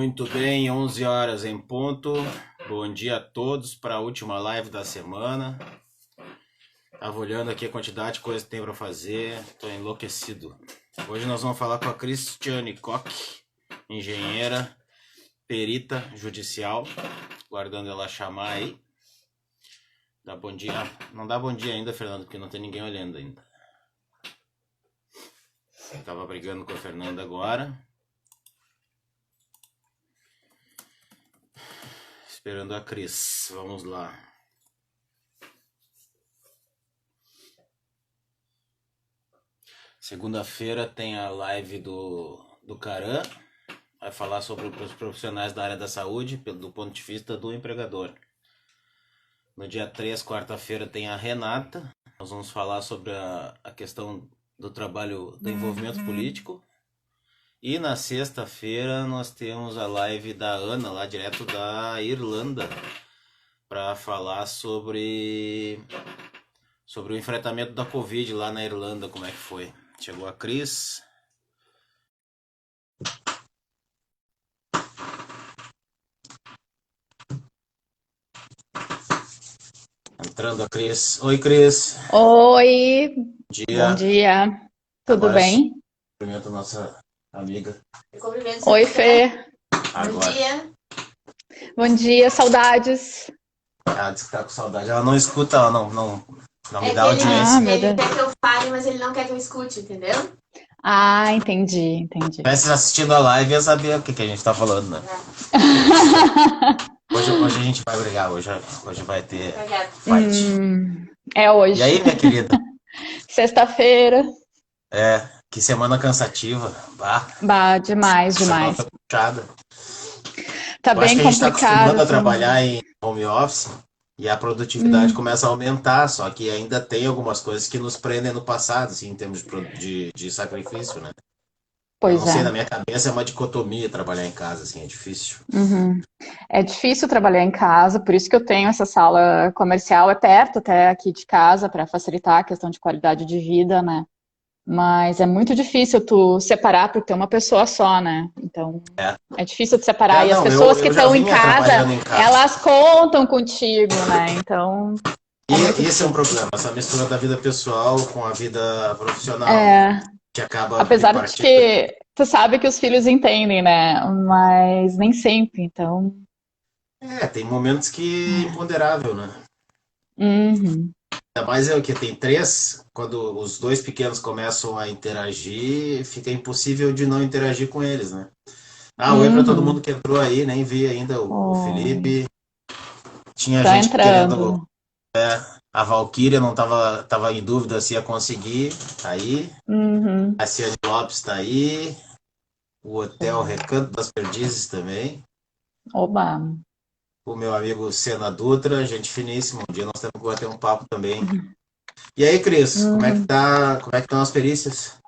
Muito bem, 11 horas em ponto. Bom dia a todos para a última live da semana. Tava olhando aqui a quantidade de coisa que tem para fazer, tô enlouquecido. Hoje nós vamos falar com a Cristiane Koch, engenheira, perita judicial, guardando ela chamar aí. Dá bom dia. Não dá bom dia ainda, Fernando, porque não tem ninguém olhando ainda. Eu tava brigando com a Fernanda agora. Esperando a Cris. Vamos lá. Segunda-feira tem a live do Caran. Vai falar sobre os profissionais da área da saúde do ponto de vista do empregador. No dia 3, quarta-feira, tem a Renata. Nós vamos falar sobre a questão do trabalho do envolvimento político. E na sexta-feira nós temos a live da Ana, lá direto da Irlanda, para falar sobre o enfrentamento da Covid lá na Irlanda, como é que foi. Chegou a Cris. Entrando a Cris. Oi, Cris. Oi, Dia. bom dia. Tudo Agora bem? Cumprimento a nossa amiga. Oi, Fê. Agora. Bom dia. Bom dia, saudades. Ela disse que tá com saudade. Ela não escuta, ela não me dá que ele, audiência. meu ele Deus. quer que eu fale, mas ele não quer que eu escute, entendeu? Ah, entendi. Se tivesse assistindo a live, ia saber o que a gente tá falando, né? Hoje a gente vai brigar, hoje vai ter fight. É hoje. E aí, minha querida? Sexta-feira. Que semana cansativa. Bah, demais. Semana foi puxada. Tá Eu acho bem que a gente tá complicado. acostumado a trabalhar em home office e a produtividade começa a aumentar, só que ainda tem algumas coisas que nos prendem no passado, assim, em termos de sacrifício, né? Pois Eu não sei, é. na minha cabeça é uma dicotomia trabalhar em casa, assim, é difícil. É difícil trabalhar em casa, por isso que eu tenho essa sala comercial, é perto até aqui de casa, para facilitar a questão de qualidade de vida, né? Mas é muito difícil tu separar por ter uma pessoa só, né? Então, é difícil de separar. E as Não, pessoas que eu já estão em vinha casa, trabalhando em casa. elas contam contigo, né? Então, E esse é um problema, essa mistura da vida pessoal com a vida profissional, que acaba apesar de repartindo. que tu sabe que os filhos entendem, né? Mas nem sempre, então... Tem momentos que é imponderável, né? Uhum. Ainda mais é o que tem 3, quando os 2 pequenos começam a interagir, fica impossível de não interagir com eles, né? Oi pra todo mundo que entrou aí, nem vi ainda o Felipe. Tinha Tá gente entrando. querendo. A Valquíria não tava em dúvida se ia conseguir, tá aí. A Ciane Lopes tá aí. O Hotel Recanto das Perdizes também. Oba! O meu amigo Sena Dutra, gente finíssima. Um dia nós temos que bater um papo também. E aí, Cris, como é que estão as perícias?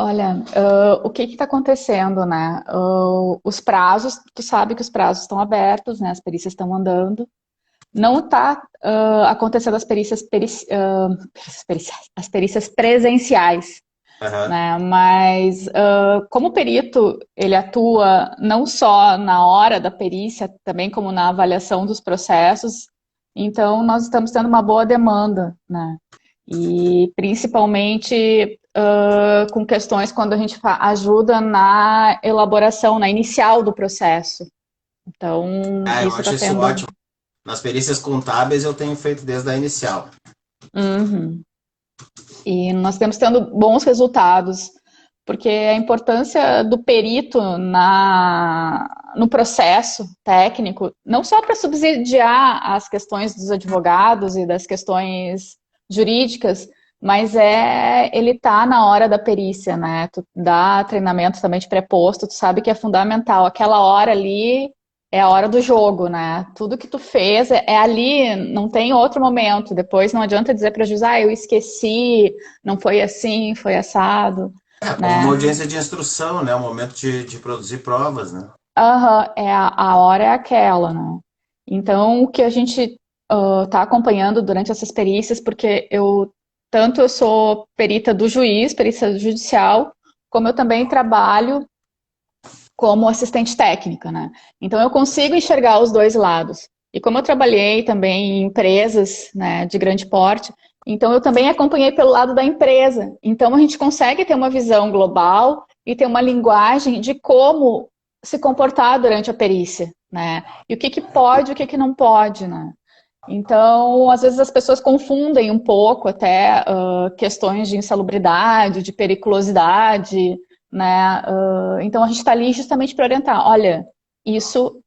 Olha, o que está acontecendo, né? Os prazos, tu sabe que os prazos estão abertos, né? As perícias estão andando. Não está acontecendo as as perícias presenciais, né? Mas como o perito, ele atua não só na hora da perícia, também como na avaliação dos processos, então nós estamos tendo uma boa demanda, né? E principalmente com questões quando a gente ajuda na elaboração, na inicial do processo. Então, Eu isso acho está isso sendo... ótimo. Nas perícias contábeis eu tenho feito desde a inicial. E nós temos tendo bons resultados, porque a importância do perito no processo técnico, não só para subsidiar as questões dos advogados e das questões jurídicas, mas ele tá na hora da perícia, né? Tu dá treinamento também de pré-posto, tu sabe que é fundamental. Aquela hora ali é a hora do jogo, né? Tudo que tu fez é ali, não tem outro momento. Depois não adianta dizer para o juiz, eu esqueci, não foi assim, foi assado. Como uma audiência de instrução, né? O momento de produzir provas, né? A hora é aquela, né? Então, o que a gente tá acompanhando durante essas perícias, porque tanto eu sou perita do juiz, perita judicial, como eu também trabalho como assistente técnica, né? Então eu consigo enxergar os dois lados. E como eu trabalhei também em empresas, né, de grande porte, então eu também acompanhei pelo lado da empresa. Então a gente consegue ter uma visão global e ter uma linguagem de como se comportar durante a perícia, né? E o que pode, o que não pode, né? Então, às vezes as pessoas confundem um pouco até questões de insalubridade, de periculosidade, né? Então a gente está ali justamente para orientar, olha, isso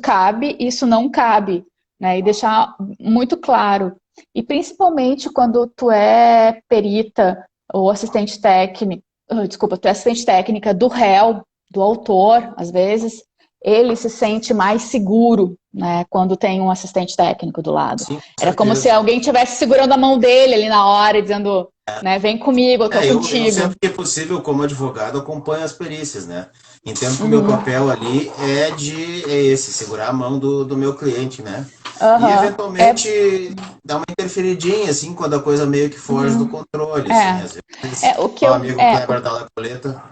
cabe, isso não cabe, né? E deixar muito claro. E principalmente quando tu é perita ou assistente técnica, desculpa, tu é assistente técnica do réu, do autor, às vezes, ele se sente mais seguro, né, quando tem um assistente técnico do lado. Sim, com Era como se certeza. alguém estivesse segurando a mão dele ali na hora, dizendo, né, vem comigo, eu tô Eu contigo. sempre que é possível, como advogado, acompanho as perícias, né? Entendo que o meu Uhum. papel ali é esse, segurar a mão do meu cliente, né? E Aham. eventualmente dar uma interferidinha, assim, quando a coisa meio que foge do controle, assim. Às vezes, O que o eu, amigo Kleber da Lacoleta,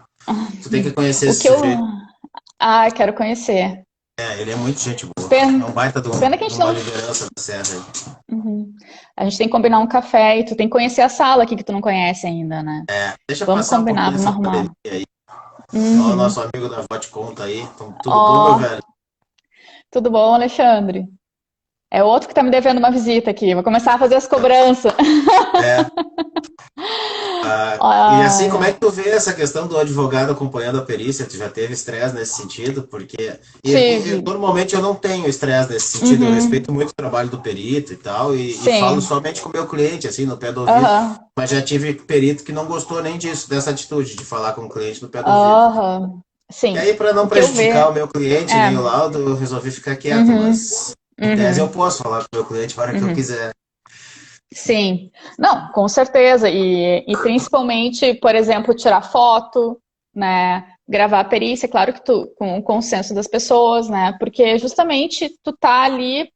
tu tem que conhecer o esse que eu, sujeito. quero conhecer. Ele é muito gente boa. Pena, É um baita de pena que a de gente uma não. liderança da Serra aí. Uhum. A gente tem que combinar um café e tu tem que conhecer a sala aqui que tu não conhece ainda, né? Deixa Vamos passar um combinar, pouquinho vamos essa arrumar. pandemia aí. Ó, o Uhum. nosso amigo da Vote Conta aí. Tudo bom, meu Ó, velho? tudo bom, Alexandre? É outro que tá me devendo uma visita aqui. Vou começar a fazer as cobranças. É. E assim, como é Ah, que tu vê essa questão do advogado acompanhando a perícia? Tu já teve estresse nesse sentido? Porque tive. normalmente eu não tenho estresse nesse sentido, eu Uhum. respeito muito o trabalho do perito e tal, e falo Sim. somente com o meu cliente, assim, no pé do ouvido. Aham. Mas já tive perito que não gostou nem disso, dessa atitude de falar com o cliente no pé do ouvido. Aham. E Sim. aí, para não O que eu prejudicar o vejo. meu cliente É. nem o laudo, eu resolvi ficar quieto, Uhum. mas em tese eu Uhum. posso falar com o meu cliente a hora que eu Uhum. quiser. Sim. Não, com certeza. E principalmente, por exemplo, tirar foto, né? Gravar a perícia, claro que tu, com o consenso das pessoas, né? Porque justamente tu tá ali,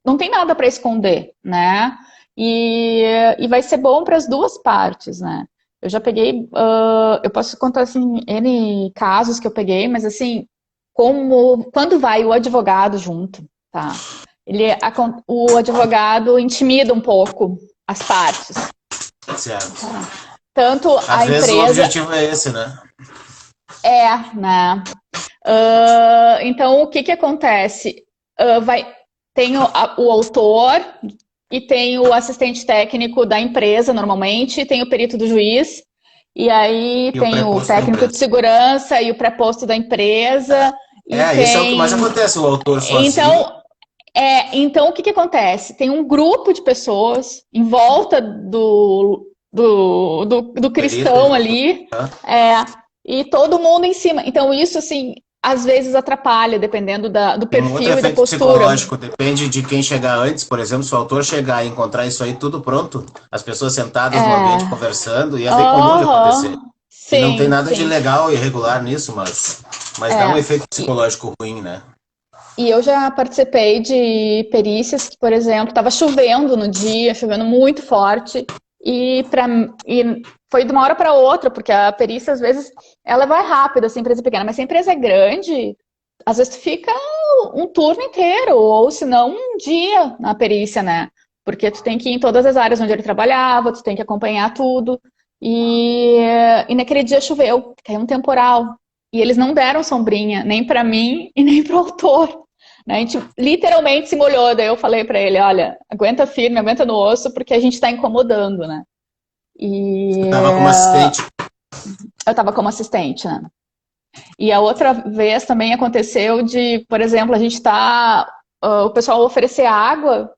não tem nada para esconder, né? E vai ser bom para as duas partes, né? Eu já peguei, eu posso contar assim, N casos que eu peguei, mas assim, quando vai o advogado junto, tá? O advogado intimida um pouco as partes, Certo. tá? Tanto Às a vezes o empresa objetivo é esse, né? né? Então, o que que acontece? Tem o autor e tem o assistente técnico da empresa, normalmente, e tem o perito do juiz, e aí E o tem o preposto da técnico de empresa. segurança e o preposto da empresa, e Isso é o que mais tem. acontece, o autor sozinho. Então, então o que que acontece? Tem um grupo de pessoas em volta do Perito, cristão ali, é, e todo mundo em cima. Então, isso, assim, às vezes atrapalha, dependendo do tem um outro perfil e da efeito postura. psicológico, depende de quem chegar antes, por exemplo, se o autor chegar e encontrar isso aí tudo pronto, as pessoas sentadas no ambiente É. conversando, e é bem comum de acontecer. Aham. E não tem Sim, nada de sim. legal e irregular nisso, mas dá um É. efeito E, psicológico ruim, né? e eu já participei de perícias que, por exemplo, estava chovendo no dia, chovendo muito forte, e, pra, e foi de uma hora para outra, porque a perícia, às vezes, ela vai rápido, assim, empresa pequena, mas se a empresa é grande, às vezes tu fica um turno inteiro, ou se não, um dia na perícia, né? Porque tu tem que ir em todas as áreas onde ele trabalhava, tu tem que acompanhar tudo. E naquele dia choveu, caiu um temporal. E eles não deram sombrinha, nem para mim e nem para o autor. Né? A gente literalmente se molhou. Daí eu falei para ele: olha, aguenta firme, aguenta no osso, porque a gente está incomodando, né? Eu E tava como assistente. eu estava como assistente, né? E a outra vez também aconteceu de, por exemplo, a gente tá. O pessoal oferecer água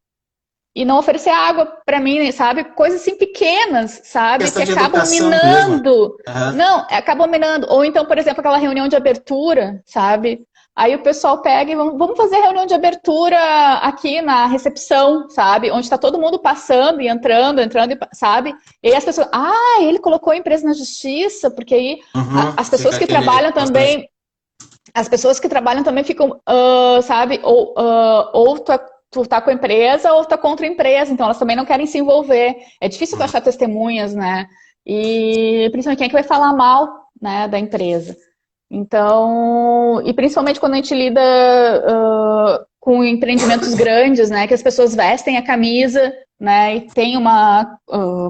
e não oferecer água para mim, sabe? Coisas assim pequenas, sabe? Que Questão de acabam educação mesmo. minando. Aham. Não, acabam minando. Ou então, por exemplo, aquela reunião de abertura, sabe? Aí o pessoal pega e vamos fazer reunião de abertura aqui na recepção, sabe? Onde está todo mundo passando e entrando, sabe? E aí as pessoas, ele colocou a empresa na justiça, porque aí as pessoas Fica que aquele trabalham constrangimento. também, ficam, sabe? Ou tu tá com a empresa ou tá contra a empresa, então elas também não querem se envolver. É difícil tu achar testemunhas, né? E principalmente quem é que vai falar mal, né, da empresa. Então, e principalmente quando a gente lida com empreendimentos grandes, né, que as pessoas vestem a camisa, né, e tem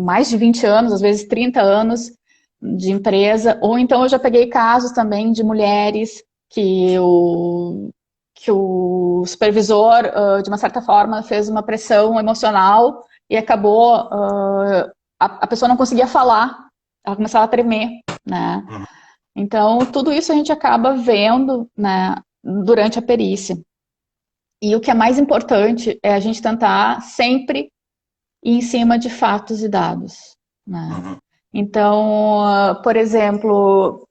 mais de 20 anos, às vezes 30 anos de empresa, ou então eu já peguei casos também de mulheres que o supervisor, de uma certa forma, fez uma pressão emocional e acabou, a pessoa não conseguia falar, ela começava a tremer, né? Então, tudo isso a gente acaba vendo, né, durante a perícia. E o que é mais importante é a gente tentar sempre ir em cima de fatos e dados, né? Então, por exemplo,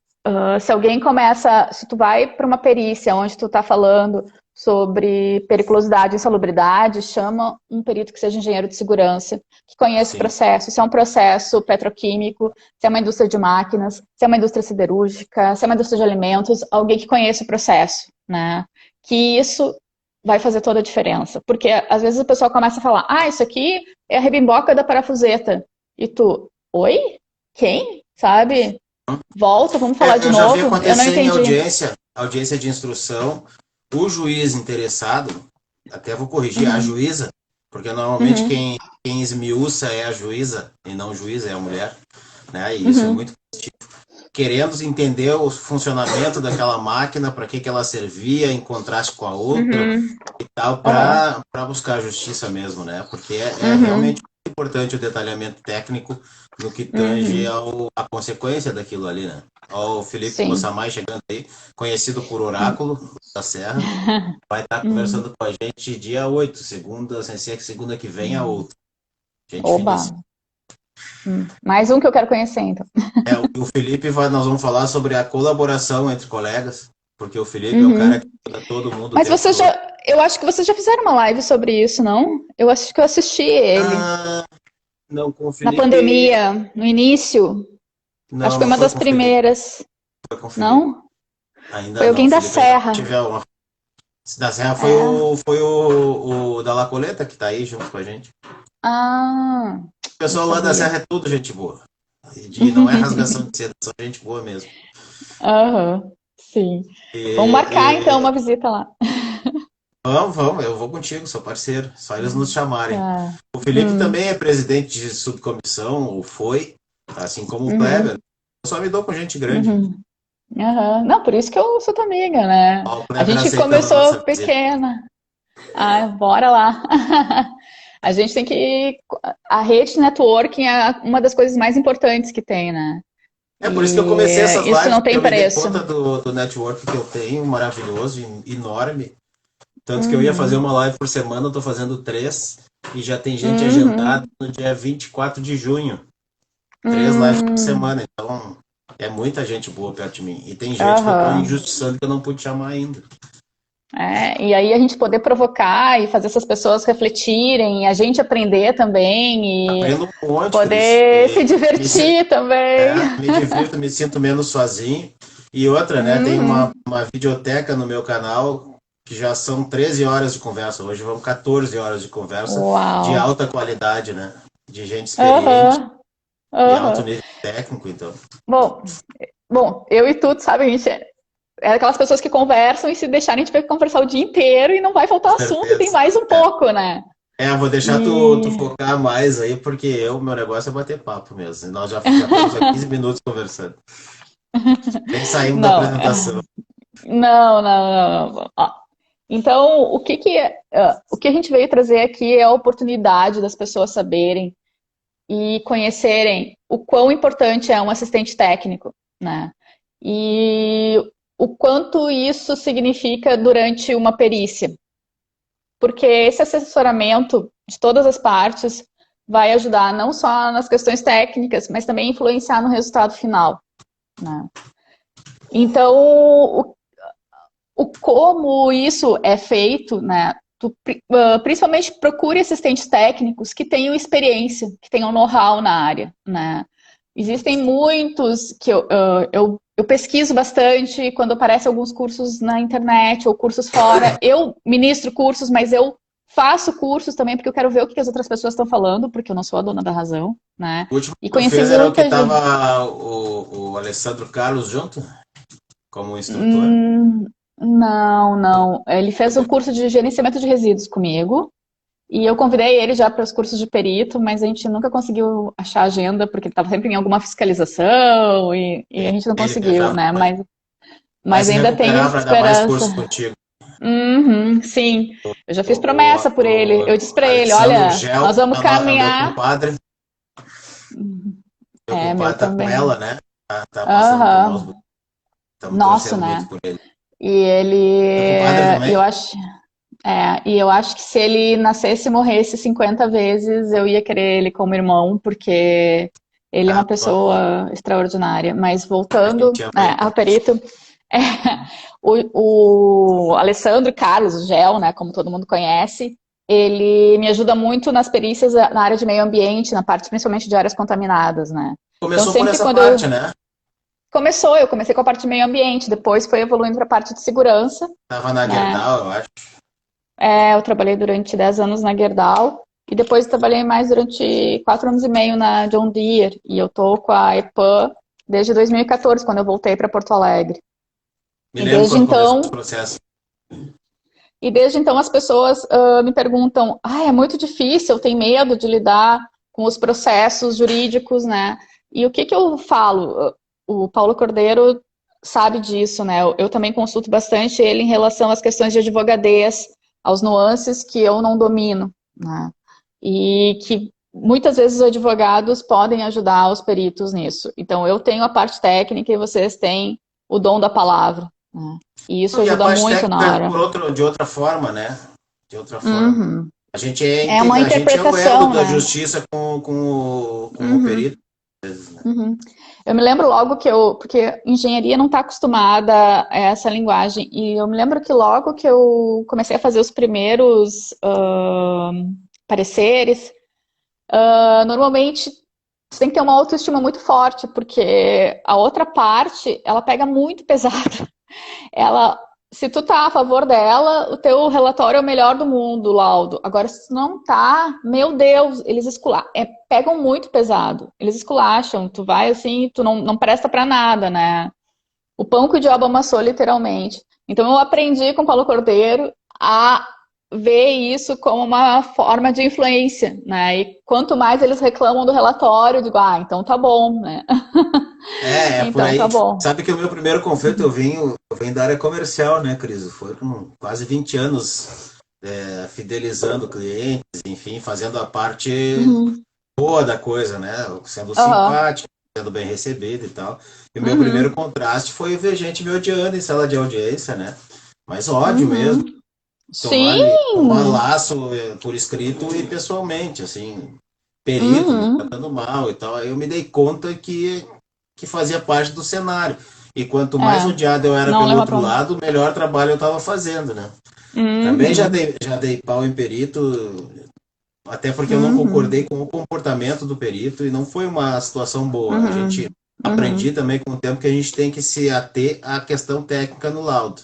se tu vai para uma perícia onde tu está falando sobre periculosidade e insalubridade, chama um perito que seja engenheiro de segurança, que conheça o processo, se é um processo petroquímico, se é uma indústria de máquinas, se é uma indústria siderúrgica, se é uma indústria de alimentos, alguém que conheça o processo, né? Que isso vai fazer toda a diferença. Porque às vezes o pessoal começa a falar, isso aqui é a rebimboca da parafuseta. E tu, oi? Quem? Sabe? Volta, vamos falar de novo. Eu já vi acontecer em audiência de instrução, o juiz interessado, até vou corrigir, a juíza, porque normalmente quem esmiuça é a juíza, e não o juiz, é a mulher, né? E isso é muito positivo. Querendo entender o funcionamento daquela máquina, para que ela servia, em contraste com a outra, e tal, para buscar a justiça mesmo, né? Porque é realmente importante o detalhamento técnico no que tange a consequência daquilo ali, né? Ó, o Felipe Mossamay chegando aí, conhecido por Oráculo da Serra, vai estar conversando com a gente dia 8, segunda que vem a outra. Gente finíssima. Mais um que eu quero conhecer, então. O Felipe nós vamos falar sobre a colaboração entre colegas, porque o Felipe é o cara que ajuda todo mundo. Mas eu acho que vocês já fizeram uma live sobre isso, não? Eu acho que eu assisti ele. Não, com o Felipe... Na pandemia, no início. Não, acho que foi uma das primeiras. Não? Ainda foi alguém não, da Serra. Da Serra foi o da Lacoleta, que tá aí junto com a gente. O pessoal lá da Serra é tudo gente boa. E não é rasgação de seda, são gente boa mesmo. Sim. Vamos marcar então uma visita lá. Vamos, eu vou contigo, sou parceiro, só eles nos chamarem. O Felipe também é presidente de subcomissão, ou foi, assim como o Kleber. Eu só me dou com gente grande. Não, por isso que eu sou tua amiga, né? A gente começou pequena. Bora lá. A gente tem que... A rede de networking é uma das coisas mais importantes que tem, né? Por isso que eu comecei essas lives, isso não tem preço. Eu me dei conta do networking que eu tenho, maravilhoso, enorme. Tanto que eu ia fazer uma live por semana, eu tô fazendo 3, e já tem gente agendada no dia 24 de junho. 3 lives por semana, então é muita gente boa perto de mim. E tem gente que eu tô injustiçando que eu não pude chamar ainda. E aí a gente poder provocar e fazer essas pessoas refletirem, e a gente aprender também, e aprendo um monte, poder se divertir também. Me divirto, me sinto menos sozinho. E outra, né, tem uma videoteca no meu canal, que já são 13 horas de conversa. Hoje vão 14 horas de conversa. Uau. De alta qualidade, né? De gente experiente, de alto nível técnico, então. Bom, eu e tu, sabe, a gente é aquelas pessoas que conversam e se deixarem a gente vai conversar o dia inteiro e não vai faltar assunto, e tem mais um pouco, né? Vou deixar tu focar mais aí, porque meu negócio é bater papo mesmo. Nós já estamos há 15 minutos conversando. Nem saímos da apresentação. Não. Então, o que a gente veio trazer aqui é a oportunidade das pessoas saberem e conhecerem o quão importante é um assistente técnico, né? E o quanto isso significa durante uma perícia. Porque esse assessoramento de todas as partes vai ajudar não só nas questões técnicas, mas também influenciar no resultado final, né? Então, como isso é feito, né? Principalmente procure assistentes técnicos que tenham experiência, que tenham know-how na área, né? Existem muitos que eu pesquiso bastante quando aparecem alguns cursos na internet ou cursos fora. Eu ministro cursos, mas eu faço cursos também porque eu quero ver o que as outras pessoas estão falando, porque eu não sou a dona da razão, né? O último e que fez era o que estava o Alessandro Carlos junto? como instrutor? Não, não. Ele fez um curso de gerenciamento de resíduos comigo. E eu convidei ele já para os cursos de perito, mas a gente nunca conseguiu achar agenda, porque ele estava sempre em alguma fiscalização e a gente não Ele conseguiu, já né? vai Mas se ainda tenho recuperar para dar mais esperança. curso contigo. Uhum, sim, eu já fiz promessa por ele. Eu disse O para ele, Alexandro olha, Gel nós vamos é o meu caminhar. compadre. Meu É, meu compadre tá com também. ela, né? Tá passando por Aham, nós. Estamos nosso, torcendo muito né? por ele. E ele, Teu compadre também? eu acho que se ele nascesse e morresse 50 vezes, eu ia querer ele como irmão, porque ele é Ah, uma top. pessoa extraordinária. Mas A voltando, gente ama ele ao também. perito, é, o Alessandro Carlos, o Gel, né, como todo mundo conhece, ele me ajuda muito nas perícias na área de meio ambiente, na parte principalmente de áreas contaminadas, né? Então Começou por sempre essa quando parte, né? eu comecei com a parte de meio ambiente, depois foi evoluindo para a parte de segurança, Tava na né? Gerdau, eu acho. Eu trabalhei durante 10 anos na Gerdau e depois trabalhei mais durante 4 anos e meio na John Deere. E eu tô com a EPAM desde 2014, quando eu voltei para Porto Alegre. Me E lembro desde quando começou esse então, processo. as pessoas me perguntam: é muito difícil, eu tenho medo de lidar com os processos jurídicos, né? E o que que eu falo? O Paulo Cordeiro sabe disso, né? Eu também consulto bastante ele em relação às questões de advogadez, aos nuances que eu não domino, né? E que muitas vezes os advogados podem ajudar os peritos nisso. Então, eu tenho a parte técnica e vocês têm o dom da palavra, né? E isso E a ajuda parte muito na técnica hora. de outra forma, né? De outra forma. Uhum. A gente É uma a gente é o elo interpretação, da né? justiça com o Uhum. perito. Uhum. Eu me lembro logo porque engenharia não está acostumada a essa linguagem, e eu me lembro que logo que eu comecei a fazer os primeiros pareceres, normalmente você tem que ter uma autoestima muito forte, porque a outra parte, ela pega muito pesado. Ela, se tu tá a favor dela, o teu relatório é o melhor do mundo, o laudo. Agora, se tu não tá, meu Deus, eles pegam muito pesado. Eles esculacham, tu vai assim, tu não presta pra nada, né? O pão que o diabo amassou, literalmente. Então eu aprendi com o Paulo Cordeiro a ver isso como uma forma de influência, né? E quanto mais eles reclamam do relatório, eu digo, então tá bom, né? É por Então tá aí. bom. Sabe que o meu primeiro conflito eu vim da área comercial, né, Cris? Foi com quase 20 anos fidelizando clientes, enfim, fazendo a parte Uhum. boa da coisa, né? Sendo Uhum. simpático, sendo bem recebido e tal. E o meu primeiro Uhum. contraste foi ver gente me odiando em sala de audiência, né? Mas ódio mesmo. Uhum. Sim! Tomar laço por escrito e pessoalmente, assim, perito me Uhum. tratando mal e tal. Aí eu me dei conta que fazia parte do cenário. E quanto mais É, odiado eu era não pelo leva outro pra mão. lado, melhor trabalho eu estava fazendo, né? Também Uhum. já dei pau em perito, até porque eu não Uhum. concordei com o comportamento do perito e não foi uma situação boa. A gente Uhum. aprendi Uhum. também com o tempo que a gente tem que se ater à questão técnica no laudo,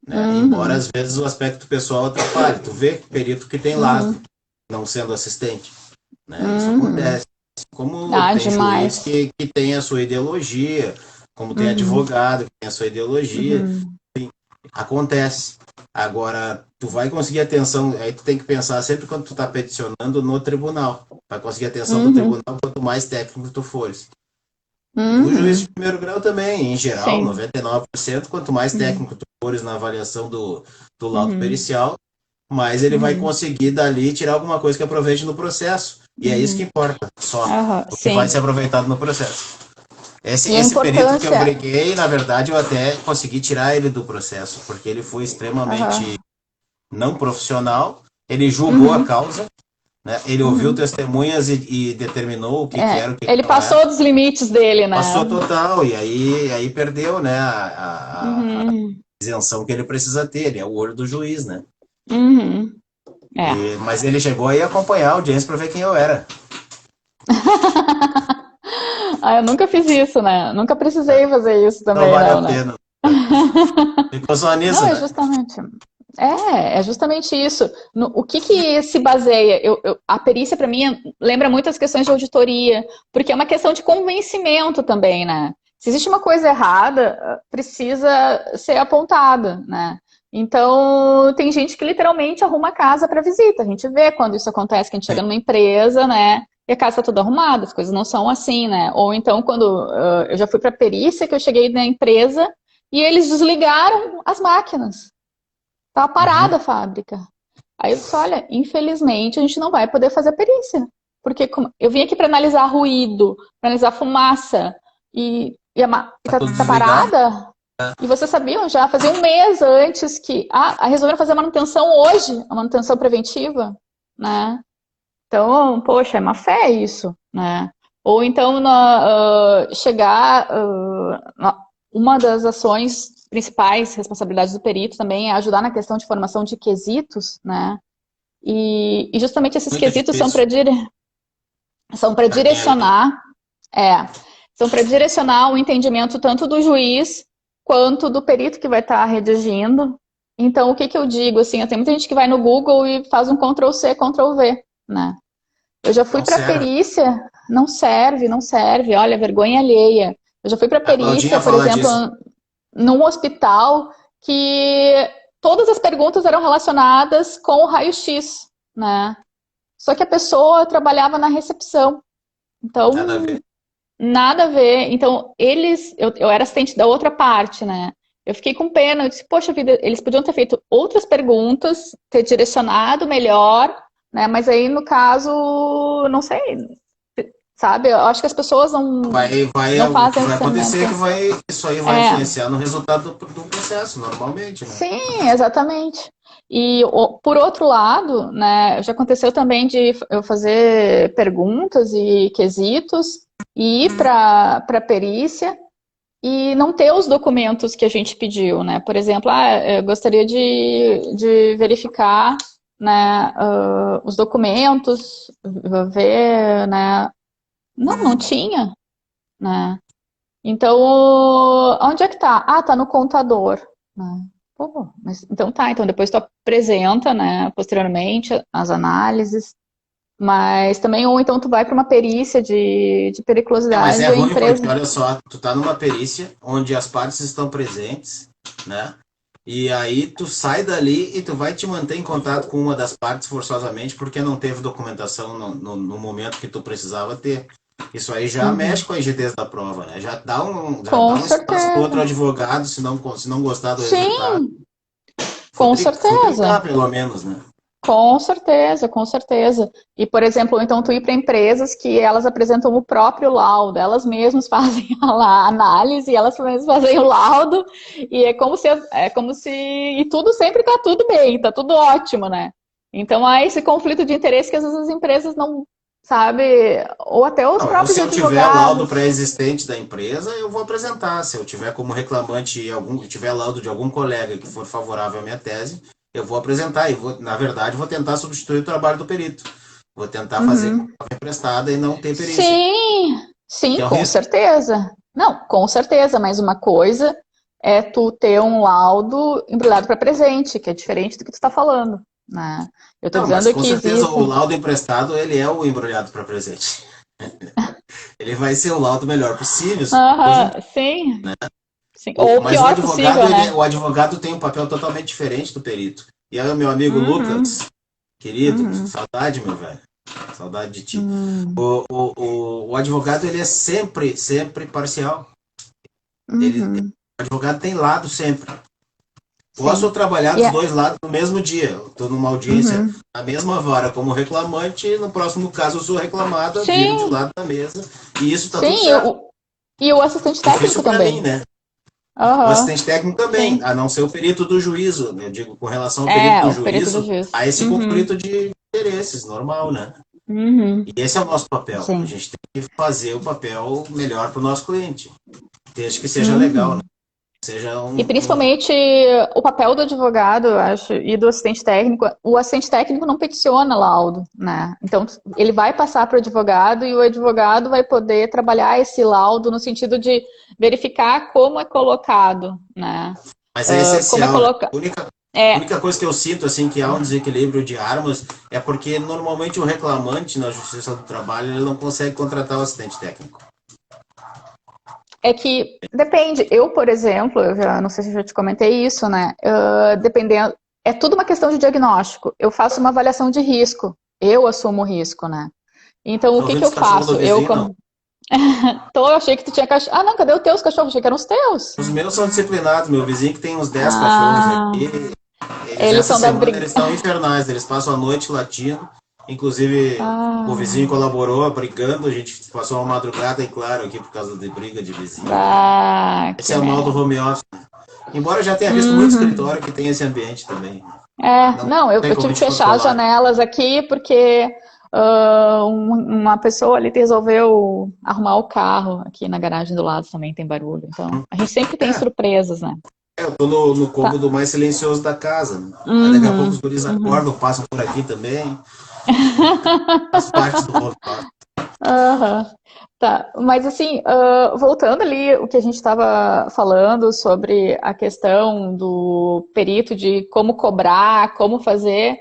né? Embora Uhum. às vezes o aspecto pessoal atrapalhe. Tu vê perito que tem lado, Uhum. não sendo assistente, né? Isso Uhum. acontece. Como tem juiz Demais. que tem a sua ideologia, como tem Uhum. advogado que tem a sua ideologia, Uhum. acontece. Agora, tu vai conseguir atenção, aí tu tem que pensar sempre quando tu tá peticionando no tribunal. Vai conseguir atenção do Uhum. tribunal quanto mais técnico tu fores. E o juiz de Uhum. primeiro grau também, em geral, Sim. 99%, quanto mais Uhum. técnico tu fores na avaliação do laudo Uhum. pericial, mais ele vai Uhum. conseguir dali tirar alguma coisa que aproveite no processo. E é isso que Uhum. importa, só Aham, o que vai ser sim. aproveitado no processo. E a Esse perito que eu importância. briguei, na verdade, eu até consegui tirar ele do processo, porque ele foi extremamente Aham. não profissional, ele julgou a Uhum. causa, né? Ele ouviu Uhum. testemunhas e determinou o que, que era, o que Ele não era. passou dos limites dele, né? Passou total, e aí perdeu, né, a Uhum. isenção que ele precisa ter, ele é o olho do juiz, né? Uhum. É. Mas ele chegou aí a acompanhar a audiência para ver quem eu era. Eu nunca fiz isso, né? Nunca precisei fazer isso Não também, vale a não, né? pena. Ficou só Não, nisso, é né? justamente. É justamente isso. O que se baseia? A perícia, para mim, lembra muito as questões de auditoria, porque é uma questão de convencimento também, né? Se existe uma coisa errada, precisa ser apontada, né? Então, tem gente que literalmente arruma a casa para visita. A gente vê quando isso acontece, que a gente chega numa empresa, né? E a casa está toda arrumada, as coisas não são assim, né? Ou então, quando eu já fui para perícia, que eu cheguei na empresa e eles desligaram as máquinas. Estava parada a fábrica. Aí eu disse, olha, infelizmente a gente não vai poder fazer a perícia. Porque eu vim aqui para analisar ruído, para analisar fumaça, e tá tudo desligado. parada. E vocês sabiam já, fazia um mês antes que resolveram fazer a manutenção hoje, a manutenção preventiva, né? Então, poxa, é má fé isso, né? Ou então uma das ações principais, responsabilidades do perito também é ajudar na questão de formação de quesitos, né? E justamente esses Muito quesitos difícil. são para direcionar, são para direcionar o entendimento tanto do juiz quanto do perito que vai estar redigindo. Então, o que eu digo, assim, tem muita gente que vai no Google e faz um Ctrl+C, Ctrl+V, né? Eu já fui para perícia, não serve, olha, vergonha alheia. Eu já fui para perícia, por exemplo, num hospital que todas as perguntas eram relacionadas com o raio-x, né? Só que a pessoa trabalhava na recepção. Então, nada a ver. Então, eu era assistente da outra parte, né? Eu fiquei com pena, eu disse, poxa vida, eles podiam ter feito outras perguntas, ter direcionado melhor, né? Mas aí, no caso, não sei, sabe? Eu acho que as pessoas não fazem vai acontecer que isso aí vai influenciar no resultado do processo, normalmente, né? Sim, exatamente. E, por outro lado, né, já aconteceu também de eu fazer perguntas e quesitos e ir para a perícia e não ter os documentos que a gente pediu, né? Por exemplo, eu gostaria de verificar, né, os documentos, ver, né? Não tinha, né? Então, onde é que tá? Tá no contador, né? Pô, mas então então depois tu apresenta, né, posteriormente as análises, mas também, ou então tu vai para uma perícia de periculosidade. Mas é ruim porque, olha só, tu tá numa perícia onde as partes estão presentes, né? E aí tu sai dali e tu vai te manter em contato com uma das partes forçosamente porque não teve documentação no momento que tu precisava ter. Isso aí já mexe com a rigidez da prova, né? Já dá um espaço para outro advogado, se não gostar do resultado. Com certeza. Pelo menos, né? Com certeza, com certeza. E, por exemplo, então tu ir para empresas que elas apresentam o próprio laudo, elas mesmas fazem a análise, elas mesmas fazem o laudo, e é como se e tudo sempre tá tudo bem, tá tudo ótimo, né? Então há esse conflito de interesse que às vezes as empresas não, sabe, ou até os próprios advogados. Se eu tiver laudo pré-existente da empresa, eu vou apresentar. Se eu tiver como reclamante tiver laudo de algum colega que for favorável à minha tese, eu vou apresentar e na verdade, vou tentar substituir o trabalho do perito. Vou tentar fazer com prova emprestada e não ter perícia. Sim, com certeza. Não, com certeza, mas uma coisa é tu ter um laudo embrulhado para presente, que é diferente do que tu está falando, né? Eu tô dizendo com certeza o laudo emprestado, ele é o embrulhado para presente. Ele vai ser o laudo melhor possível. Sim. Né? Sim. Ou mas pior possível, né? O advogado tem um papel totalmente diferente do perito. E aí, meu amigo Lucas, querido, saudade, meu velho. Saudade de ti. O advogado, ele é sempre parcial. O advogado tem lado sempre. Posso trabalhar dos dois lados no mesmo dia. Estou numa audiência na mesma vara como reclamante, no próximo caso eu sou reclamada, viro de lado da mesa. E isso está tudo certo. E o assistente técnico também. Mim, né? O assistente técnico também, a não ser o perito do juízo. Eu digo, com relação ao perito do juízo, há esse conflito de interesses, normal, né? E esse é o nosso papel. A gente tem que fazer o papel melhor para o nosso cliente. Desde que seja legal, né? E principalmente o papel do advogado, eu acho, e do assistente técnico. O assistente técnico não peticiona laudo, né? Então, ele vai passar para o advogado e o advogado vai poder trabalhar esse laudo no sentido de verificar como é colocado, né? Mas é essencial. A única coisa que eu sinto, assim, que há um desequilíbrio de armas é porque, normalmente, o reclamante na Justiça do Trabalho ele não consegue contratar o assistente técnico. É que depende. Eu, por exemplo, eu já não sei se eu já te comentei isso, né? Dependendo, é tudo uma questão de diagnóstico. Eu faço uma avaliação de risco. Eu assumo o risco, né? Então, o Tá que ouvindo que eu os cachorros do faço? Eu, vizinho? Não. como... Então, eu achei que tu tinha cachorro. Ah, não, cadê os teus cachorros? Achei que eram os teus. Os meus são disciplinados. Meu vizinho que tem uns 10 cachorros Ah, aqui. eles Essa são da semana, briga. eles estão infernais. Eles passam a noite latindo. Inclusive, o vizinho Ah, colaborou, brigando. A gente passou uma madrugada, em claro, aqui por causa de briga de vizinho. Esse que é o mal do merda. home office. Embora eu já tenha visto muito Uhum. escritório que tem esse ambiente também. Não Não, eu, tem eu como tive a que gente fechar as controlar. janelas aqui porque uma pessoa ali resolveu arrumar o carro aqui na garagem do lado também tem barulho. Então, a gente sempre tem É, surpresas, né? eu tô no Tá. cômodo mais silencioso da casa. Aí daqui a pouco os Uhum, guris uhum. acordam, passam por aqui também. As partes do home office. Aham. Tá, mas assim, voltando ali o que a gente estava falando sobre a questão do perito, de como cobrar, como fazer,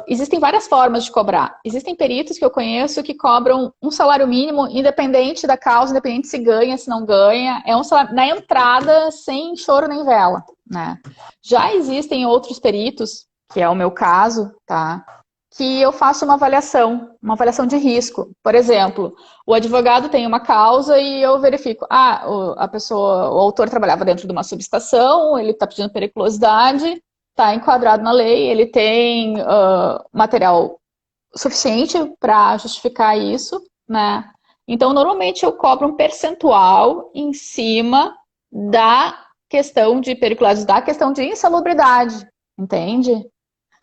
existem várias formas de cobrar. Existem peritos que eu conheço que cobram um salário mínimo, independente da causa, independente se ganha, se não ganha, é um salário na entrada, sem choro nem vela, né? Já existem outros peritos, que é o meu caso, tá? Que eu faço uma avaliação de risco. Por exemplo, o advogado tem uma causa e eu verifico, a pessoa, o autor trabalhava dentro de uma subestação, ele está pedindo periculosidade, está enquadrado na lei, ele tem material suficiente para justificar isso, né? Então, normalmente eu cobro um percentual em cima da questão de periculosidade, da questão de insalubridade, entende?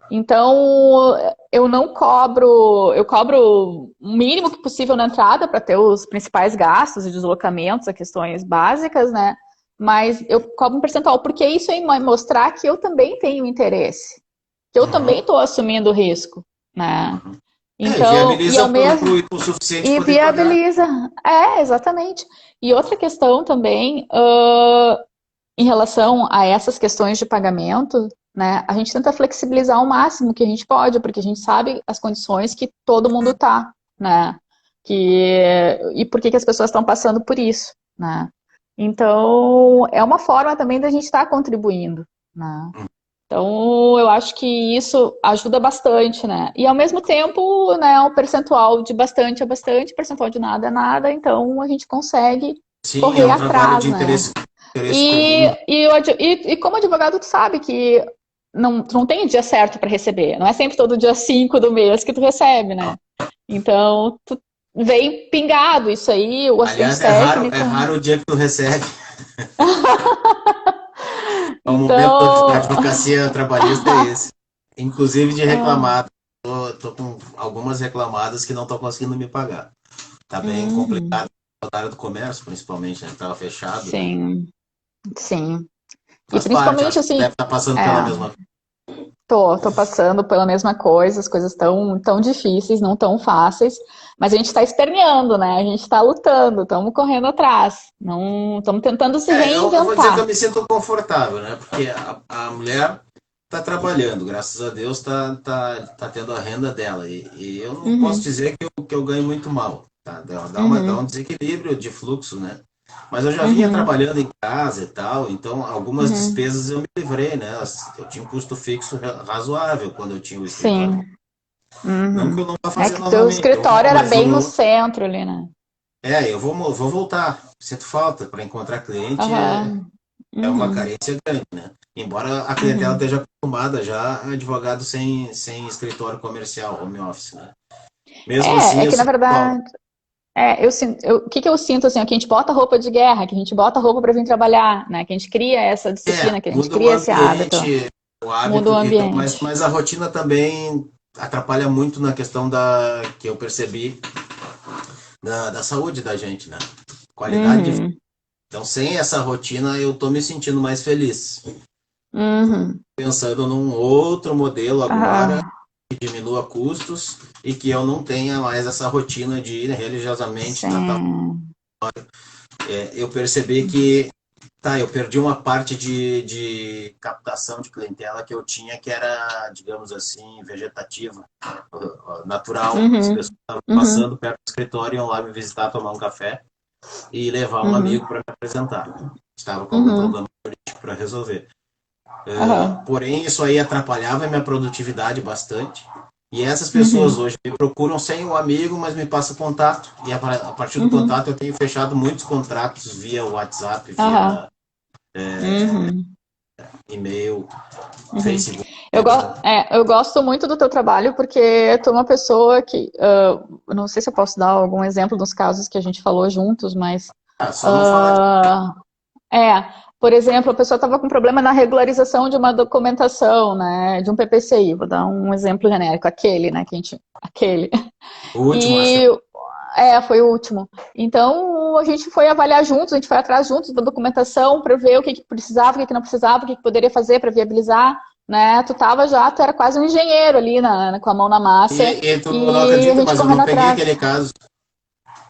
Então, eu não cobro, eu cobro o mínimo que possível na entrada para ter os principais gastos e deslocamentos, as questões básicas, né? Mas eu cobro um percentual, porque isso vai mostrar que eu também tenho interesse, que eu também Uhum. estou assumindo risco, né? É, Então, e viabiliza ao mesmo o suficiente e poder pagar. viabiliza. Exatamente. E outra questão também, em relação a essas questões de pagamento, né, a gente tenta flexibilizar ao máximo que a gente pode, porque a gente sabe as condições que todo mundo está, né? E por que as pessoas estão passando por isso, né? Então, é uma forma também da gente estar contribuindo, né? Então, eu acho que isso ajuda bastante, né? E ao mesmo tempo, né, um percentual de bastante é bastante, percentual de nada é nada, então a gente consegue Sim, é correr um trabalho atrás, de né? interesse E, comum. e como advogado, tu sabe que tu não tem o dia certo para receber. Não é sempre todo dia 5 do mês que tu recebe, Não. né? Então, tu vem pingado isso aí, o assistente Aliás, é técnico. raro o dia que tu recebe. O momento da Então, advocacia trabalhista é esse. Inclusive de ah, reclamado. Tô com algumas reclamadas que não estão conseguindo me pagar. Tá bem uhum, complicado. Na área do comércio, principalmente, né? Estava fechado, né? sim, sim. E Faz parte, principalmente acho que deve assim, estar passando pela é, mesma. tô passando pela mesma coisa, as coisas tão difíceis, não tão fáceis, mas a gente está esperneando, né? A gente está lutando, estamos correndo atrás, não estamos tentando se Eu vou dizer que eu reinventar. me sinto confortável, né? Porque a mulher está trabalhando, graças a Deus tá tendo a renda dela. E eu não posso Uhum, dizer que eu ganho muito mal. Tá? Dá um uhum, desequilíbrio de fluxo, né? Mas eu já vinha uhum, trabalhando em casa e tal, então algumas uhum. despesas eu me livrei, né? Eu tinha um custo fixo razoável quando eu tinha o escritório. Sim. Não que Uhum. eu não vá É fazer que teu novamente, eu escritório vou, era mas bem no centro ali, né? eu vou voltar. Sinto falta para encontrar cliente. Aham. É uma Uhum. carência grande, né? Embora a clientela Uhum. esteja acostumada já a advogado sem escritório comercial, home office, né? Mesmo assim, É eu que na sinto falta. verdade, o que que eu sinto assim, ó, que a gente bota roupa de guerra, que a gente bota roupa para vir trabalhar, né? Que a gente cria essa disciplina, que a gente Muda o cria esse hábito, ambiente, o muda o hábito, então, mas, ambiente. mas a rotina também atrapalha muito na questão que eu percebi da saúde da gente, né? Qualidade de vida. Uhum. Então, sem essa rotina, eu tô me sentindo mais feliz. Uhum. Pensando num outro modelo agora, Ah, que diminua custos e que eu não tenha mais essa rotina de ir religiosamente tratar. sim. Eu percebi que eu perdi uma parte de captação de clientela que eu tinha, que era, digamos assim, vegetativa, natural. As pessoas Uhum. estavam Uhum. passando perto do escritório, iam lá me visitar, tomar um café. e levar um amigo para me apresentar. Estava com algum problema político para resolver. Porém, isso aí atrapalhava a minha produtividade bastante. E essas pessoas hoje me procuram sem um amigo, mas me passam contato. E a partir do contato eu tenho fechado muitos contratos via WhatsApp, via e-mail, Facebook. Eu gosto muito do teu trabalho porque tu é uma pessoa que... eu não sei se eu posso dar algum exemplo dos casos que a gente falou juntos, mas... Só não falar por exemplo, a pessoa estava com problema na regularização de uma documentação, né, de um PPCI, vou dar um exemplo genérico, aquele, né, aquele. O último, foi o último. Então, a gente foi avaliar juntos, a gente foi atrás juntos da documentação para ver o que precisava, o que não precisava, o que poderia fazer para viabilizar, né, tu era quase um engenheiro ali, com a mão na massa. E tu não acredita, mas eu não peguei aquele caso.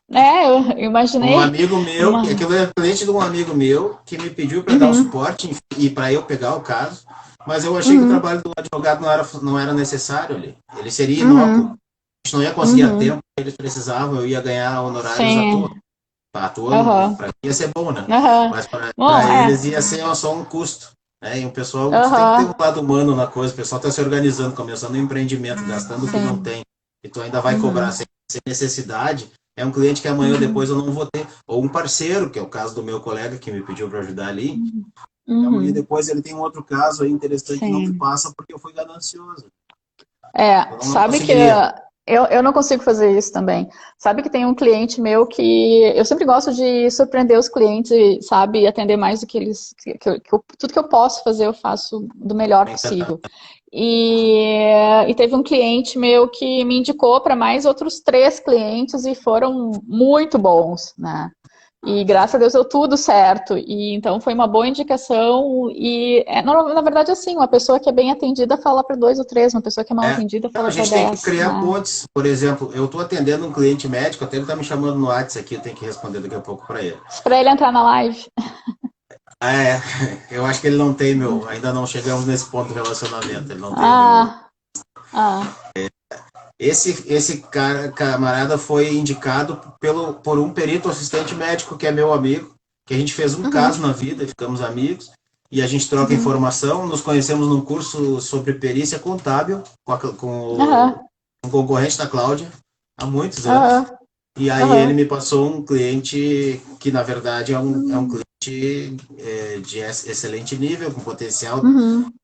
Eu imaginei. Um amigo meu, aquilo é cliente de um amigo meu, que me pediu para dar o suporte e para eu pegar o caso, mas eu achei que o trabalho do advogado não era necessário ali. Ele seria inócuo. A gente não ia conseguir a tempo que eles precisavam, eu ia ganhar honorários atuando. Para mim ia ser bom, né? Mas para eles ia ser só um custo. Né? E o pessoal tem que ter um lado humano na coisa, o pessoal está se organizando, começando um empreendimento, gastando o que não tem. E tu ainda vai cobrar sem necessidade. É um cliente que amanhã ou depois eu não vou ter. Ou um parceiro, que é o caso do meu colega que me pediu para ajudar ali. Amanhã depois ele tem um outro caso aí interessante que não me passa porque eu fui ganancioso. Sabe que eu não consigo fazer isso também. Sabe que tem um cliente meu que eu sempre gosto de surpreender os clientes, sabe? E atender mais do que eles... tudo que eu posso fazer eu faço do melhor possível. E teve um cliente meu que me indicou para mais outros 3 clientes e foram muito bons, né? E graças a Deus deu tudo certo. E então foi uma boa indicação. E na verdade, assim, uma pessoa que é bem atendida fala para 2 ou 3, uma pessoa que é mal atendida fala para 10. A gente tem que criar pontes. Por exemplo, eu estou atendendo um cliente médico, até ele está me chamando no WhatsApp aqui, eu tenho que responder daqui a pouco para ele. Para ele entrar na live. Eu acho que ele não tem ainda não chegamos nesse ponto do relacionamento. Ele não tem Esse camarada foi indicado por um perito assistente médico que é meu amigo, que a gente fez um caso na vida e ficamos amigos, e a gente troca informação, nos conhecemos num curso sobre perícia contábil com um concorrente da Cláudia, há muitos anos. E aí ele me passou um cliente que, na verdade, é um cliente de excelente nível, com potencial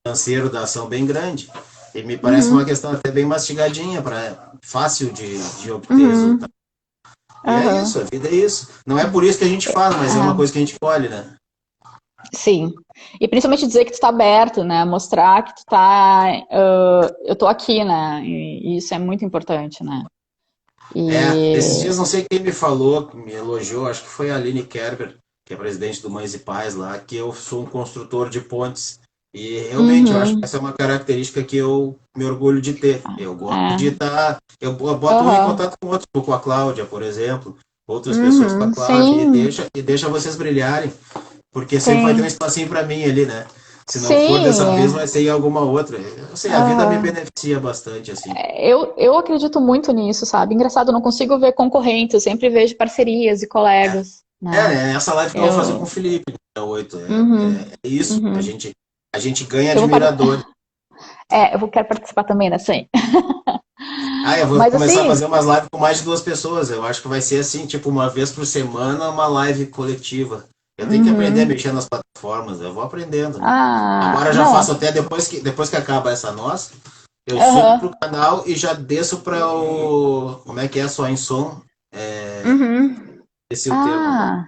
financeiro da ação bem grande. E me parece uma questão até bem mastigadinha, fácil de obter resultado. E é isso, a vida é isso. Não é por isso que a gente fala, mas é uma coisa que a gente colhe, né? Sim. E principalmente dizer que tu tá aberto, né? Mostrar que tu tá... eu tô aqui, né? E isso é muito importante, né? Esses dias não sei quem me falou, me elogiou, acho que foi a Aline Kerber, que é presidente do Mães e Pais lá, que eu sou um construtor de pontes. E realmente eu acho que essa é uma característica que eu me orgulho de ter. Eu gosto de estar... Eu boto um em contato com outros, com a Cláudia, por exemplo, outras pessoas com a Cláudia, e deixa vocês brilharem, porque sempre vai ter um espacinho para mim ali, né? Se não for dessa vez, vai ser em alguma outra. Eu sei, a vida me beneficia bastante, assim. Eu acredito muito nisso, sabe? Engraçado, eu não consigo ver concorrentes, eu sempre vejo parcerias e colegas. Né? Essa live que eu vou fazer com o Felipe, dia 8. É isso, a gente ganha admiradores. Eu quero participar também nessa aí. Eu vou começar a fazer umas lives com mais de 2 pessoas. Eu acho que vai ser assim, tipo, uma vez por semana, uma live coletiva. Eu tenho que aprender a mexer nas plataformas, eu vou aprendendo. Né? Agora eu já faço até depois que acaba essa nossa, eu subo pro canal e já desço para o... Como é que é? Só em som? Esse é o termo.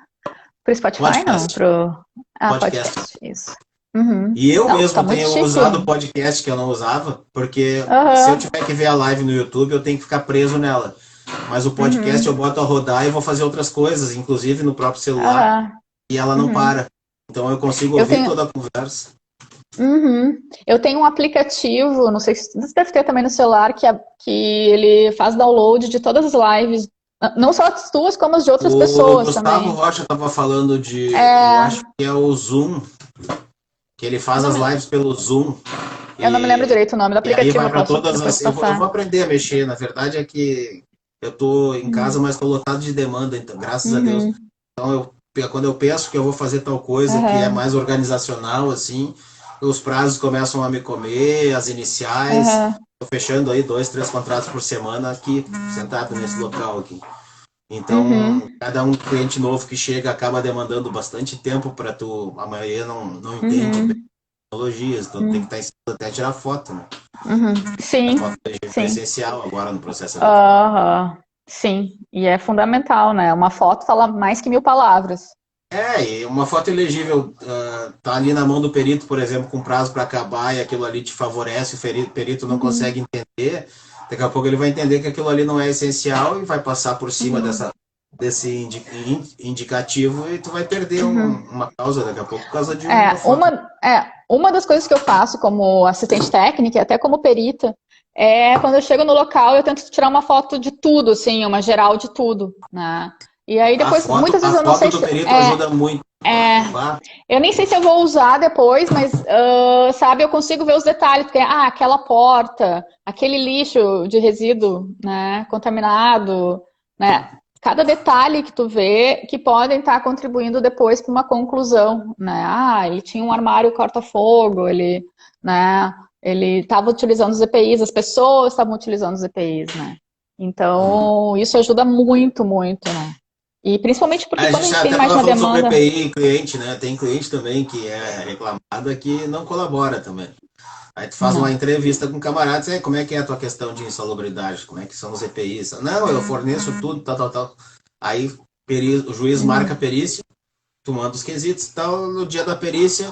Pro Spotify, podcast. Não? Podcast. Isso. E eu mesmo tenho usado o podcast que eu não usava, porque se eu tiver que ver a live no YouTube, eu tenho que ficar preso nela. Mas o podcast eu boto a rodar e vou fazer outras coisas, inclusive no próprio celular. E ela não para. Então eu consigo ouvir toda a conversa. Eu tenho um aplicativo, não sei se você deve ter também no celular, que ele faz download de todas as lives, não só as tuas, como as de outras pessoas também. O Gustavo Rocha estava falando eu acho que é o Zoom, que ele faz as lives pelo Zoom. Eu não me lembro direito o nome do aplicativo. E aí vai para todas eu vou aprender a mexer, na verdade é que eu tô em casa, mas tô lotado de demanda, então, graças a Deus. Quando eu penso que eu vou fazer tal coisa que é mais organizacional, assim, os prazos começam a me comer, as iniciais. Tô fechando aí 2, 3 contratos por semana aqui, sentado nesse local aqui. Então, cada cliente novo que chega acaba demandando bastante tempo para tu. A maioria não entende bem tecnologias, então tem que estar ensinando até a tirar foto, né? Sim. A foto é essencial agora no processo. Sim, e é fundamental, né? Uma foto fala mais que 1000 palavras. E uma foto elegível tá ali na mão do perito, por exemplo, com prazo para acabar e aquilo ali te favorece, o perito não consegue entender, daqui a pouco ele vai entender que aquilo ali não é essencial e vai passar por cima desse indicativo e tu vai perder uma causa daqui a pouco por causa de uma foto. Uma das coisas que eu faço como assistente técnica e até como perita é quando eu chego no local eu tento tirar uma foto de tudo, assim, uma geral de tudo, né? E aí depois, muitas vezes eu não sei se... A foto do perito ajuda muito. Eu nem sei se eu vou usar depois, mas, sabe, eu consigo ver os detalhes, porque, aquela porta, aquele lixo de resíduo, né, contaminado, né, cada detalhe que tu vê que podem estar contribuindo depois para uma conclusão, né, ele tinha um armário corta-fogo, ele, né, ele estava utilizando os EPIs, as pessoas estavam utilizando os EPIs, né, então isso ajuda muito, muito, né. E principalmente porque quando a gente tem mais uma demanda... sobre EPI cliente, né? Tem cliente também que é reclamada que não colabora também. Aí tu faz uma entrevista com camaradas, como é que é a tua questão de insalubridade? Como é que são os EPIs? Não, eu forneço tudo, tal. Aí o juiz marca a perícia, tu manda os quesitos e tal, no dia da perícia,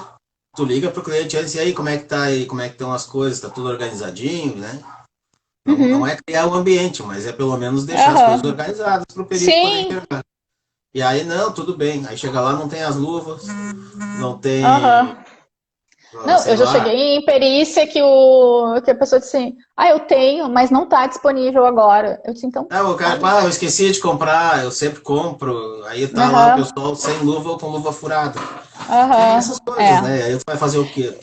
tu liga pro cliente antes, e aí, como é que tá aí? Como é que estão as coisas? Tá tudo organizadinho, né? Não é criar o ambiente, mas é pelo menos deixar as coisas organizadas pro perito poder enxergar. E aí, não, tudo bem. Aí chega lá, não tem as luvas, não tem... Não, eu já cheguei em perícia que a pessoa disse assim, eu tenho, mas não está disponível agora. Eu disse, então... o cara, eu esqueci de comprar, eu sempre compro. Aí tá lá o pessoal sem luva ou com luva furada. Tem essas coisas, né? Aí tu vai fazer o quê?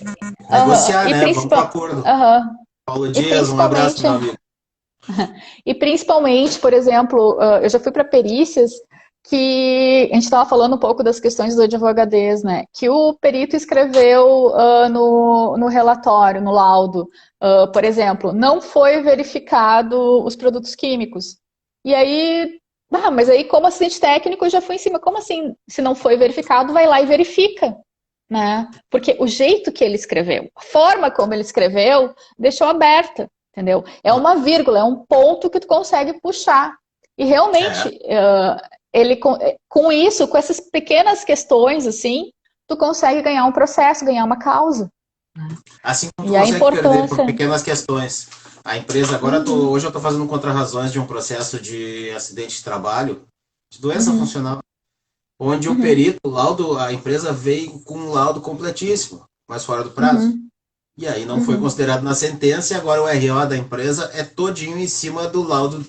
Negociar, né? Vamos pro acordo. Paulo Dias, um abraço, meu amigo. E principalmente, por exemplo, eu já fui para perícias que a gente estava falando um pouco das questões do advogadez, né? Que o perito escreveu no relatório, no laudo, por exemplo, não foi verificado os produtos químicos. E aí, mas aí como assistente técnico eu já fui em cima, como assim, se não foi verificado, vai lá e verifica, né? Porque o jeito que ele escreveu, a forma como ele escreveu, deixou aberta, entendeu? É uma vírgula, é um ponto que tu consegue puxar. E realmente... ele com isso, com essas pequenas questões, assim, tu consegue ganhar um processo, ganhar uma causa. Assim como tu consegue perder por pequenas questões. A empresa, agora, hoje eu estou fazendo contrarrazões de um processo de acidente de trabalho, de doença funcional, onde o perito, o laudo, a empresa veio com um laudo completíssimo, mas fora do prazo. E aí não foi considerado na sentença, e agora o RO da empresa é todinho em cima do laudo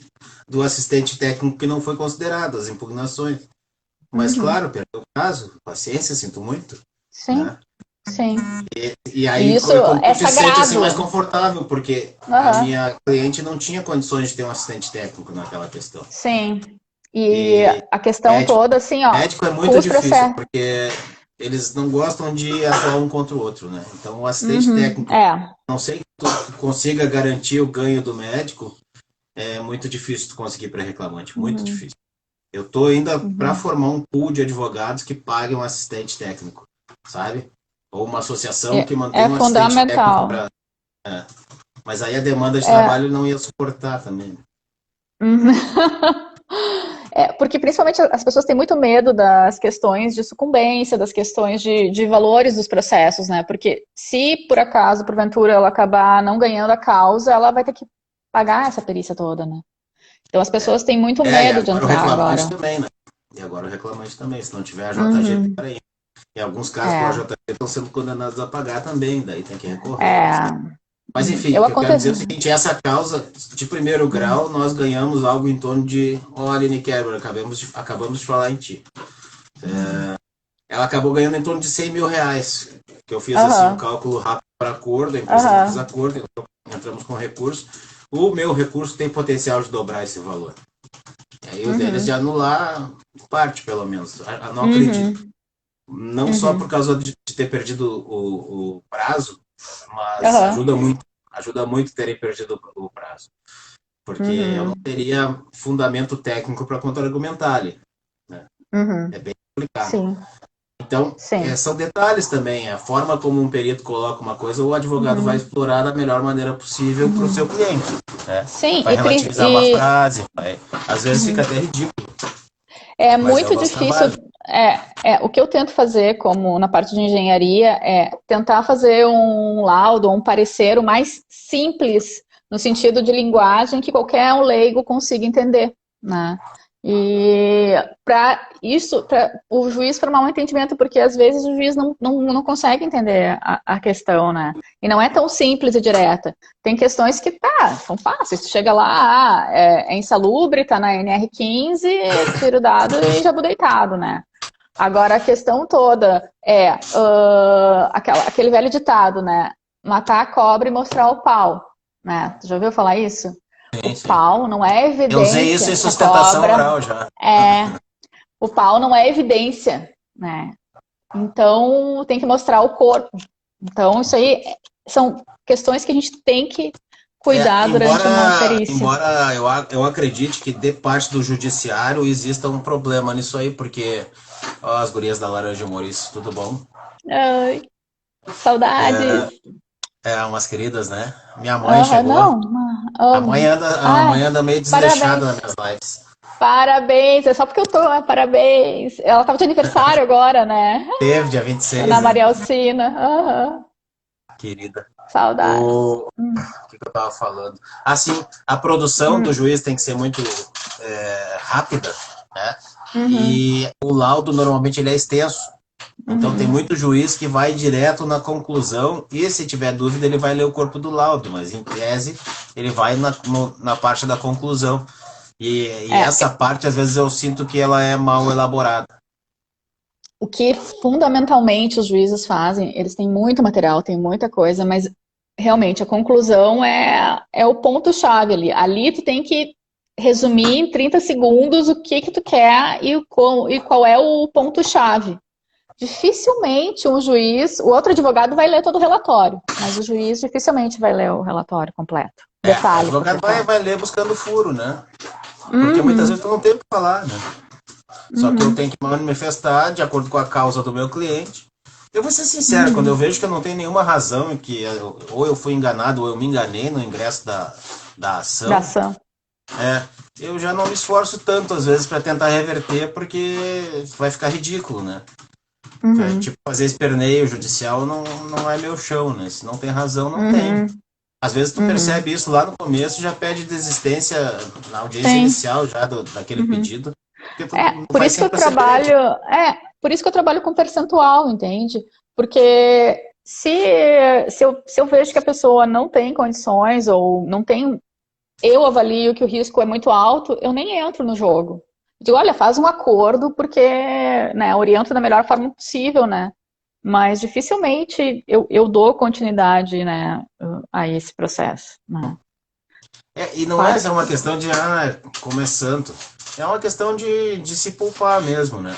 do assistente técnico que não foi considerado, as impugnações. Mas, claro, perdeu o caso, paciência, sinto muito. Sim, né? sim. E aí isso tu te sente assim, mais confortável, porque a minha cliente não tinha condições de ter um assistente técnico naquela questão. Sim. E a questão toda, assim, médico é muito difícil, porque eles não gostam de atuar um contra o outro, né? Então, o assistente técnico, não sei que tu consiga garantir o ganho do médico, é muito difícil tu conseguir para reclamante, muito difícil. Eu tô ainda para formar um pool de advogados que paguem um assistente técnico, sabe? Ou uma associação que mantenha um assistente técnico para... Mas aí a demanda de trabalho não ia suportar também. Porque principalmente as pessoas têm muito medo das questões de sucumbência, das questões de valores dos processos, né? Porque se por acaso, porventura, ela acabar não ganhando a causa, ela vai ter que pagar essa perícia toda, né? Então as pessoas têm muito medo de entrar agora. Também, né? E agora o reclamante também, se não tiver a JG, peraí. Em alguns casos, com a JG, estão sendo condenados a pagar também, daí tem que recorrer. Mas enfim, eu quero dizer o seguinte, essa causa de primeiro grau, nós ganhamos algo em torno de... Olha, Aline Kerber, acabamos de falar em ti. Ela acabou ganhando em torno de 100 mil reais, que eu fiz assim, um cálculo rápido para acordo, a empresa não fez acordo, então entramos com recurso. O meu recurso tem potencial de dobrar esse valor. E o deles de anular parte, pelo menos. Eu não acredito. Não só por causa de ter perdido o prazo, mas ajuda muito terem perdido o prazo. Porque eu não teria fundamento técnico para contra-argumentar ali. Né? É bem complicado. Sim. Então, são detalhes também. A forma como um perito coloca uma coisa, o advogado vai explorar da melhor maneira possível para o seu cliente. Né? Sim, vai relativizar uma frase, às vezes fica até ridículo. É muito difícil. O que eu tento fazer, como na parte de engenharia, é tentar fazer um laudo, um parecer o mais simples, no sentido de linguagem que qualquer um leigo consiga entender, né? E para isso, para o juiz formar um entendimento, porque às vezes o juiz não consegue entender a questão, né? E não é tão simples e direta. Tem questões que são fáceis. Tu chega lá, é insalubre, tá na NR15, tira o dado e já vou deitado, né? Agora a questão toda é aquele velho ditado, né? Matar a cobra e mostrar o pau, né? Tu já ouviu falar isso? Sim, o pau não é evidência. Eu usei isso em sustentação oral já. O pau não é evidência, né? Então tem que mostrar o corpo. Então isso aí são questões que a gente tem que cuidar durante uma perícia. Embora eu acredite que de parte do judiciário exista um problema nisso aí, porque as gurias da Laranja Maurício, tudo bom? Ai, saudades. Umas queridas, né? Minha mãe chegou. A mãe anda meio desleixada nas minhas lives. Parabéns, é só porque eu tô, parabéns. Ela tava de aniversário agora, né? Teve, dia 26. Ana Maria Alcina. Querida. Saudades. O que eu tava falando? Assim, a produção do juiz tem que ser muito rápida, né? E o laudo, normalmente, ele é extenso. Então, tem muito juiz que vai direto na conclusão e, se tiver dúvida, ele vai ler o corpo do laudo, mas, em tese, ele vai na parte da conclusão. E essa parte, às vezes, eu sinto que ela é mal elaborada. O que, fundamentalmente, os juízes fazem, eles têm muito material, tem muita coisa, mas, realmente, a conclusão é o ponto-chave ali. Ali, tu tem que resumir em 30 segundos o que tu quer e qual é o ponto-chave. Dificilmente um juiz, o outro advogado vai ler todo o relatório, mas o juiz dificilmente vai ler o relatório completo. Detalhe. O advogado vai ler buscando furo, né? Porque muitas vezes eu não tenho o que falar, né? Só que eu tenho que manifestar de acordo com a causa do meu cliente. Eu vou ser sincero, quando eu vejo que eu não tenho nenhuma razão, que ou eu fui enganado ou eu me enganei no ingresso da ação. Eu já não me esforço tanto, às vezes, para tentar reverter, porque vai ficar ridículo, né? Tipo, fazer esperneio judicial não é meu chão, né? Se não tem razão, não tem. Às vezes tu percebe isso lá no começo, já pede desistência na audiência inicial já daquele pedido. Por isso que eu trabalho com percentual, entende? Porque se eu vejo que a pessoa não tem condições ou não tem, eu avalio que o risco é muito alto, eu nem entro no jogo. Digo, olha, faz um acordo, porque, né, oriento da melhor forma possível, né? Mas dificilmente eu dou continuidade, né, a esse processo. Né? E não é uma questão de, começando. É uma questão de se poupar mesmo, né?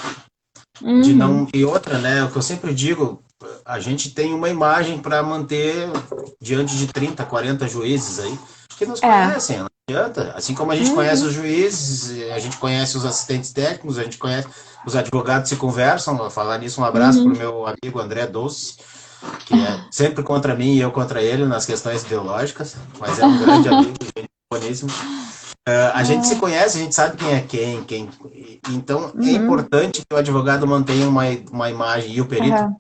De não, e outra, né, o que eu sempre digo, a gente tem uma imagem para manter diante de 30, 40 juízes aí, que nos conhecem, não adianta. Assim como a gente conhece os juízes, a gente conhece os assistentes técnicos, a gente conhece os advogados, se conversam. Vou falar nisso, um abraço para o meu amigo André Doce, que é sempre contra mim e eu contra ele nas questões ideológicas, mas é um grande amigo, gente boníssimo. A gente se conhece, a gente sabe quem é quem. Então, é importante que o advogado mantenha uma imagem, e o perito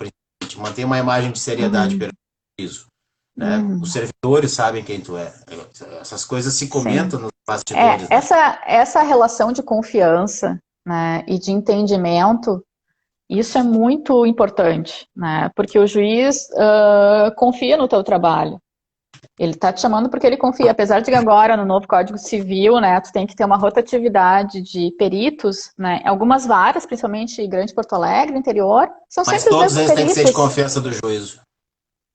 mantenha uma imagem de seriedade perante o juízo. Né? Os servidores sabem quem tu é. Essas coisas se comentam nos bastidores. Essa relação de confiança, né, e de entendimento, isso é muito importante, né? Porque o juiz confia no teu trabalho. Ele está te chamando porque ele confia. Apesar de que agora, no novo Código Civil, né, tu tem que ter uma rotatividade de peritos, né? Algumas varas, principalmente em Grande Porto Alegre, interior, são Mas sempre os todos mesmos eles têm que peritos. ser de confiança do juízo.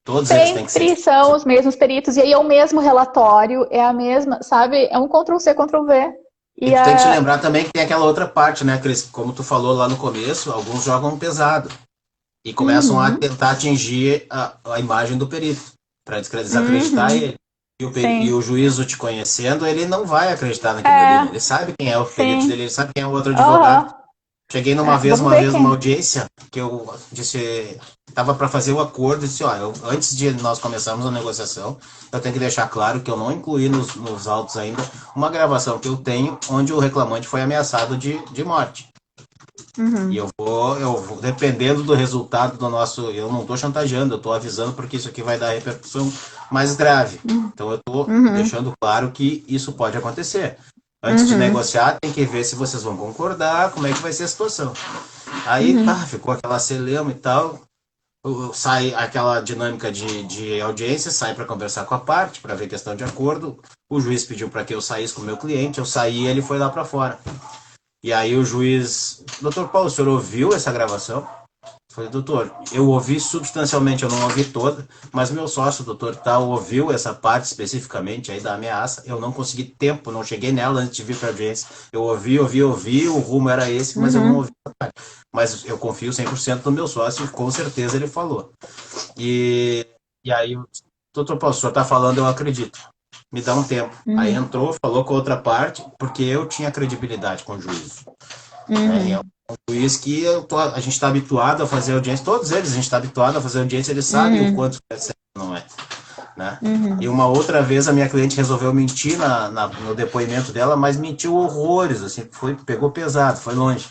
Todos eles têm que ser. Sempre são os mesmos peritos. E aí é o mesmo relatório, é a mesma, sabe? É um Ctrl-C, Ctrl-V. E tu tem que te lembrar também que tem aquela outra parte, né, Cris? Como tu falou lá no começo, alguns jogam pesado e começam a tentar atingir a imagem do perito, para desacreditar ele. E o juízo te conhecendo, ele não vai acreditar naquilo ali, né? Ele sabe quem é o perito dele, ele sabe quem é o outro advogado. Cheguei numa audiência, que eu disse, estava para fazer o acordo, e disse, antes de nós começarmos a negociação, eu tenho que deixar claro que eu não incluí nos autos ainda uma gravação que eu tenho, onde o reclamante foi ameaçado de morte. E eu vou, dependendo do resultado do nosso, eu não estou chantageando, eu estou avisando porque isso aqui vai dar repercussão mais grave. Então eu estou deixando claro que isso pode acontecer. Antes de negociar, tem que ver se vocês vão concordar, como é que vai ser a situação. Aí, ficou aquela celeuma e tal, sai aquela dinâmica de audiência, sai para conversar com a parte, para ver questão de acordo. O juiz pediu para que eu saísse com o meu cliente, eu saí e ele foi lá para fora. E aí o juiz, doutor Paulo, o senhor ouviu essa gravação? Eu falei, doutor, eu ouvi substancialmente, eu não ouvi toda, mas meu sócio, doutor tal, ouviu essa parte especificamente aí da ameaça. Eu não consegui tempo, não cheguei nela antes de vir para a audiência. Eu ouvi, o rumo era esse, mas eu não ouvi essa parte. Mas eu confio 100% no meu sócio e com certeza ele falou. E aí, doutor Paulo, o senhor está falando, eu acredito. Me dá um tempo. Aí entrou, falou com a outra parte, porque eu tinha credibilidade com o juiz. É um juiz que a gente está habituado a fazer audiência, todos eles a gente está habituado a fazer audiência, eles sabem o quanto é certo, não é. Né? E uma outra vez a minha cliente resolveu mentir no depoimento dela, mas mentiu horrores, assim, pegou pesado, foi longe.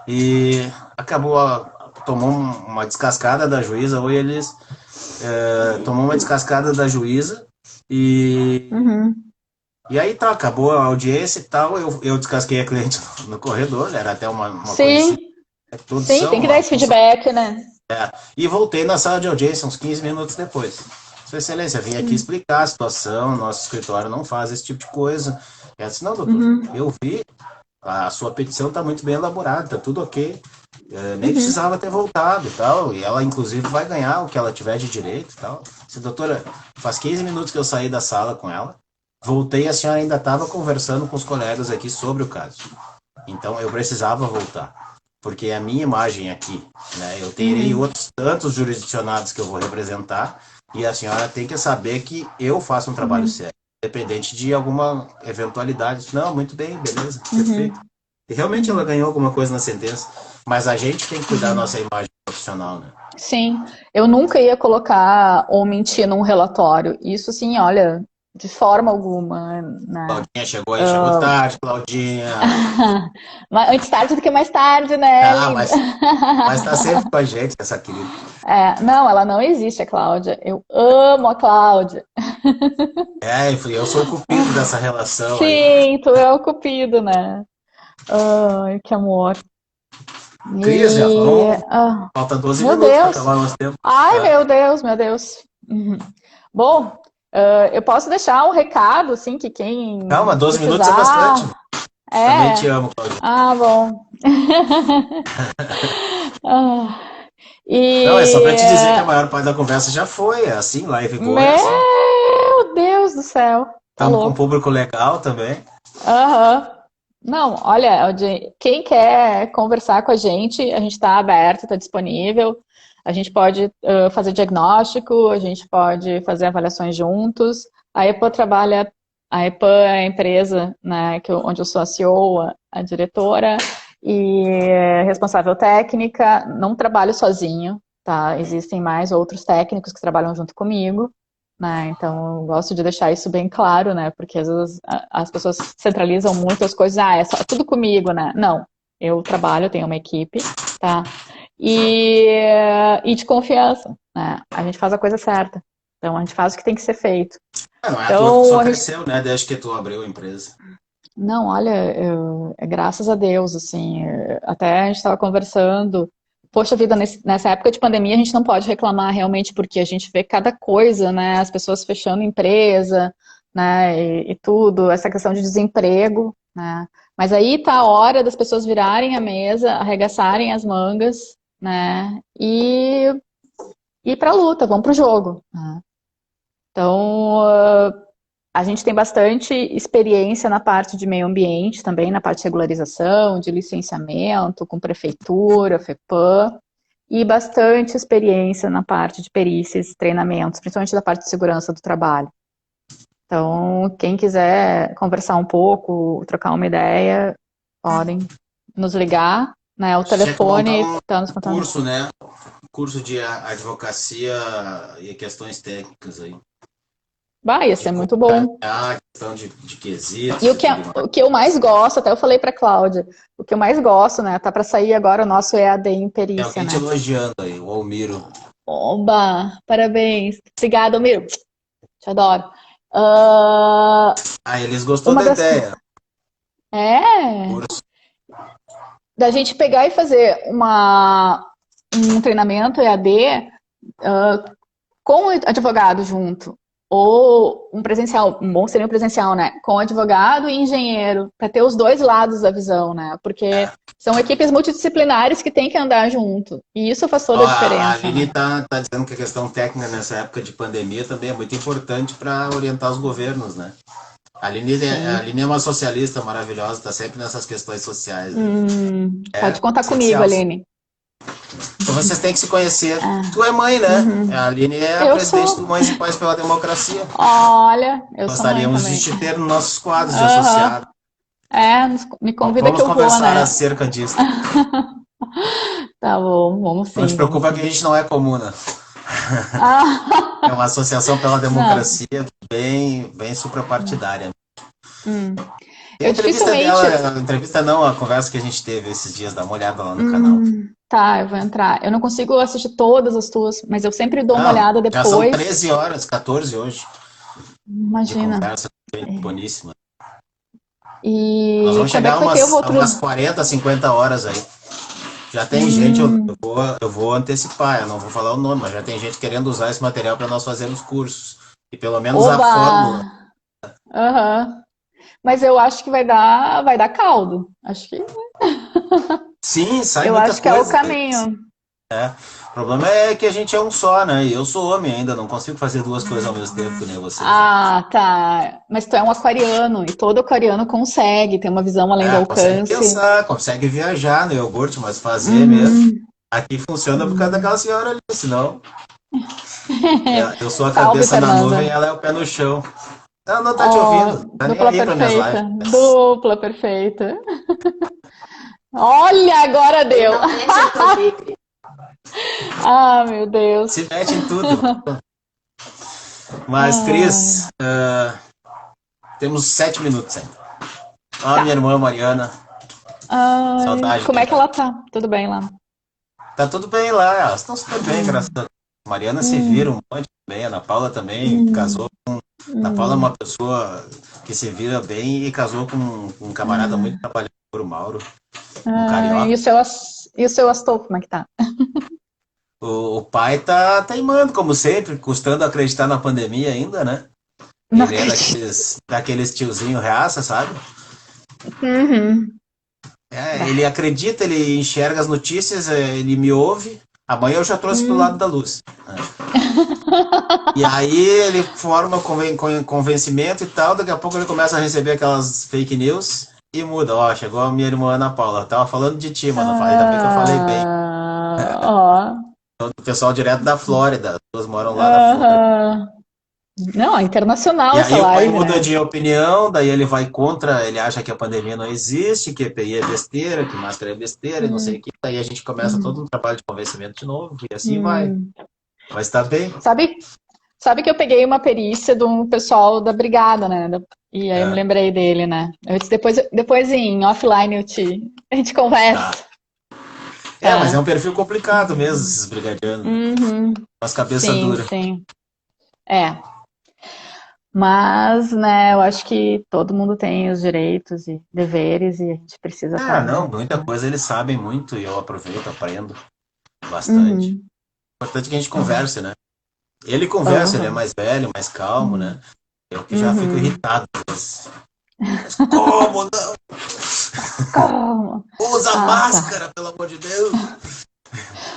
E acabou, tomou uma descascada da juíza, ou eles tomou uma descascada da juíza e aí tá, acabou a audiência e tal, eu descasquei a cliente no corredor, era até uma Sim, coisa sim, tem que dar esse feedback, né? E voltei na sala de audiência uns 15 minutos depois. Sua Excelência, vim aqui explicar a situação, nosso escritório não faz esse tipo de coisa. Ela disse, não, doutor, eu vi, a sua petição está muito bem elaborada, está tudo ok. Nem precisava ter voltado e tal, e ela inclusive vai ganhar o que ela tiver de direito e tal. Disse, doutora, faz 15 minutos que eu saí da sala com ela, voltei e a senhora ainda estava conversando com os colegas aqui sobre o caso. Então eu precisava voltar, porque é a minha imagem aqui, né? Eu terei outros tantos jurisdicionados que eu vou representar, e a senhora tem que saber que eu faço um trabalho sério, independente de alguma eventualidade. Não, muito bem, beleza, perfeito. E realmente ela ganhou alguma coisa na sentença, mas a gente tem que cuidar da nossa imagem profissional, né? Sim, eu nunca ia colocar ou mentir num relatório. Isso sim, olha, de forma alguma, né? Claudinha chegou aí, chegou tarde, Claudinha. Mas antes tarde do que mais tarde, né? Mas tá sempre com a gente, essa querida. Não, ela não existe, a Cláudia. Eu amo a Cláudia. Eu sou o cupido dessa relação. Sim, aí. tu é o cupido, né? Ai, que amor. Cris, já falou? Falta 12 minutos para acabar o nosso tempo. Ai, meu Deus. Bom, eu posso deixar um recado, assim, que quem Calma, 12 precisar... minutos é bastante. Também te amo, Claudia. Bom. Não, é só para te dizer que a maior parte da conversa já foi, assim, live boa. Meu Deus do céu. Estamos com um público legal também. Não, olha, quem quer conversar com a gente está aberto, está disponível. A gente pode fazer diagnóstico, a gente pode fazer avaliações juntos. A EPA trabalha, a EPA é a empresa, né, onde eu sou a CEO, a diretora e responsável técnica. Não trabalho sozinho, tá? Existem mais outros técnicos que trabalham junto comigo. Né? Então, eu gosto de deixar isso bem claro, né? Porque às vezes as pessoas centralizam muito as coisas, é só tudo comigo, né? Não, eu trabalho, eu tenho uma equipe, tá? E de confiança, né? A gente faz a coisa certa. Então, a gente faz o que tem que ser feito. Não é então, só cresceu, né? Desde que tu abriu a empresa. Não, olha, graças a Deus, assim, até a gente estava conversando. Poxa vida, nessa época de pandemia a gente não pode reclamar realmente porque a gente vê cada coisa, né? As pessoas fechando empresa, né? E tudo, essa questão de desemprego, né? Mas aí tá a hora das pessoas virarem a mesa, arregaçarem as mangas, né? E ir pra luta, vamos pro jogo, né? Então, A gente tem bastante experiência na parte de meio ambiente, também na parte de regularização, de licenciamento, com prefeitura, FEPAM, e bastante experiência na parte de perícias, treinamentos, principalmente da parte de segurança do trabalho. Então, quem quiser conversar um pouco, trocar uma ideia, podem nos ligar, né? O telefone está nos contando. Curso, né? Curso de advocacia e questões técnicas aí. Vai, isso é muito bom. A questão de quesitos. E o que eu mais gosto, até eu falei para a Cláudia, o que eu mais gosto, né? Tá para sair agora o nosso EAD em perícia, alguém né? te elogiando aí, o Almiro. Oba, parabéns. Obrigada, Almiro. Te adoro. Eles gostou da ideia. Curso. Da gente pegar e fazer um treinamento EAD com o advogado junto. Ou um presencial, bom seria um presencial, né? Com advogado e engenheiro, para ter os dois lados da visão, né? Porque são equipes multidisciplinares que têm que andar junto. E isso faz toda a diferença. A Aline tá dizendo que a questão técnica nessa época de pandemia também é muito importante para orientar os governos, né? A Aline é uma socialista maravilhosa, está sempre nessas questões sociais. Né? Pode contar comigo, Aline. Então vocês têm que se conhecer. Tu é mãe, né? Uhum. A Aline é a presidente do Mães e Pais pela Democracia. Olha, gostaríamos de te ter nos nossos quadros de associado. Me convida que eu vou, né? Vamos conversar acerca disso. Tá bom, vamos sim. Não te preocupa que a gente não é comuna. É uma associação pela democracia bem suprapartidária. A conversa que a gente teve esses dias, dá uma olhada lá no canal. Tá, eu vou entrar. Eu não consigo assistir todas as tuas, mas eu sempre dou uma olhada depois. Já são 13 horas, 14 hoje. Imagina. De conversa boníssima. E nós vamos chegar a umas 40, 50 horas aí. Já tem gente, eu vou antecipar, eu não vou falar o nome, mas já tem gente querendo usar esse material para nós fazermos cursos. E pelo menos a fórmula. Mas eu acho que vai dar caldo. Acho que. Sim, sai eu acho que coisas, é o caminho. O problema é que a gente é um só, né? E eu sou homem ainda, não consigo fazer duas coisas ao mesmo tempo, né? Você. Tá. Mas tu é um aquariano, e todo aquariano consegue ter uma visão além do alcance. Consegue pensar, consegue viajar no iogurte, mas fazer mesmo. Aqui funciona por causa daquela senhora ali, senão. Eu sou a cabeça na nuvem e ela é o pé no chão. Ela não tá te ouvindo. Tá nem aí pra minhas lives. Dupla perfeita. Olha, agora deu. Meu Deus. Se mete em tudo. Mas, Cris, temos 7 minutos ainda. Minha irmã Mariana. Saudade. Como é que ela tá? Tudo bem lá? Tá tudo bem lá. Elas estão super bem, graças a Deus. Mariana se vira um monte bem. A Ana Paula também casou com... Ana Paula é uma pessoa que se vira bem e casou com um camarada muito trabalhador, o Mauro. Um carioca. E o seu Astolfo, como é que tá? O pai tá teimando, como sempre, custando acreditar na pandemia ainda, né? Ele é daqueles tiozinho reaça, sabe? Ele acredita, ele enxerga as notícias, ele me ouve. Amanhã eu já trouxe pro lado da luz. E aí ele forma convencimento e tal, daqui a pouco ele começa a receber aquelas fake news e muda. Chegou a minha irmã Ana Paula, tava falando de ti, mano, ainda bem que eu falei bem. O pessoal direto da Flórida, as pessoas moram lá na Flórida. Não, é internacional e essa aí live, o pai muda né? de opinião, daí ele vai contra, ele acha que a pandemia não existe, que EPI é besteira, que máscara é besteira, e não sei o que. Daí a gente começa todo um trabalho de convencimento de novo, e assim vai. Mas tá bem. Sabe que eu peguei uma perícia do pessoal da brigada, né? E aí eu me lembrei dele, né? Depois em offline a gente conversa. Mas é um perfil complicado mesmo, esses brigadianos. As cabeças duras. Sim. Mas, né, eu acho que todo mundo tem os direitos e deveres e a gente precisa muita coisa eles sabem muito e eu aproveito, aprendo bastante. É importante que a gente converse, né? Ele conversa, ele é mais velho, mais calmo, né? Eu que já fico irritado. Mas como não? Calma. Usa máscara, pelo amor de Deus!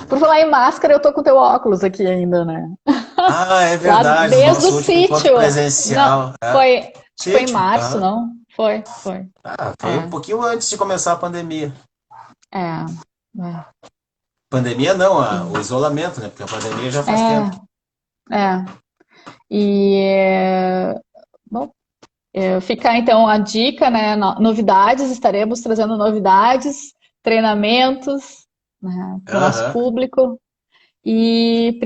Por falar em máscara, eu tô com teu óculos aqui ainda, né? Ah, é Lá verdade, o desde nosso o último encontro sítio. presencial. Não, foi em Sítio? março, Aham. não? Foi. Ah, foi um É, pouquinho antes de começar a pandemia. é, é. Pandemia não, o E- isolamento, né? Porque a pandemia já faz tempo. É, é. E, bom, fica então a dica, né? Novidades, estaremos trazendo novidades, treinamentos, né, para o nosso Aham. público e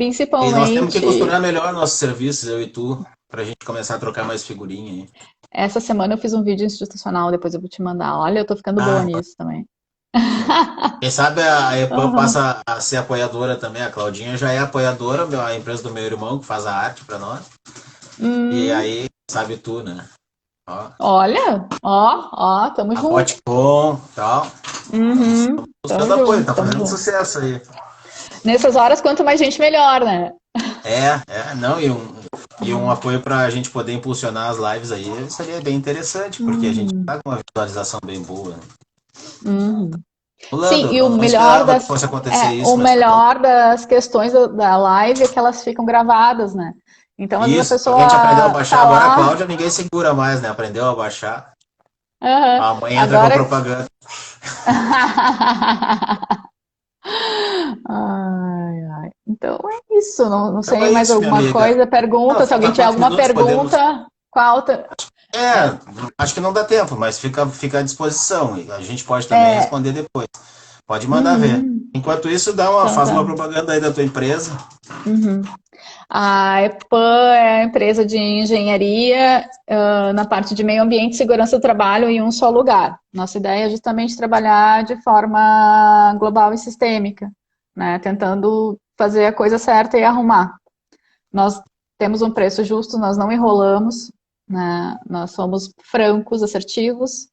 E nós temos que principalmente costurar melhor nossos serviços, eu e tu, pra gente começar a trocar mais figurinha aí. essa semana eu fiz um vídeo institucional, depois eu vou te mandar. Olha, eu tô ficando boa Ah, nisso também. show. Quem sabe a EPAM Aham. passa a ser apoiadora também. A Claudinha já é apoiadora, a empresa do meu irmão, que faz a arte pra nós. E Hum, aí, sabe tu, né? Ó, olha, ó, tamo a junto. Botcom e tal. Estamos Uhum, tamo buscando apoio, junto, tá tamo fazendo junto. sucesso aí. Nessas horas, quanto mais gente, melhor, né? Não, e um apoio para a gente poder impulsionar as lives aí seria bem interessante, porque a gente Uhum, tá com uma visualização bem boa, né? uhum. Sim, Rolando, e não esperava que fosse acontecer isso, o mas tá bom. melhor das questões da live é que elas ficam gravadas, né? Então, às vezes a Isso, a gente aprendeu a pessoa baixar, tá agora a lá, Cláudia ninguém segura mais, né? Aprendeu a baixar. aham, A mãe entra com agora. propaganda. Ai. Então é isso. Não Então sei é mais isso, minha alguma amiga. coisa. Não, Pergunta. Se alguém falta tiver quantos alguma minutos podemos. pergunta, qual. É, É, acho que não dá tempo, mas fica à disposição. E a gente pode também é, responder depois. Pode mandar ver. uhum, Enquanto isso, então faz uma tá. propaganda aí da tua empresa. Uhum. A EPAM é a empresa de engenharia, na parte de meio ambiente e segurança do trabalho em um só lugar. Nossa ideia é justamente trabalhar de forma global e sistêmica, né? Tentando fazer a coisa certa e arrumar. Nós temos um preço justo, nós não enrolamos, né? Nós somos francos, assertivos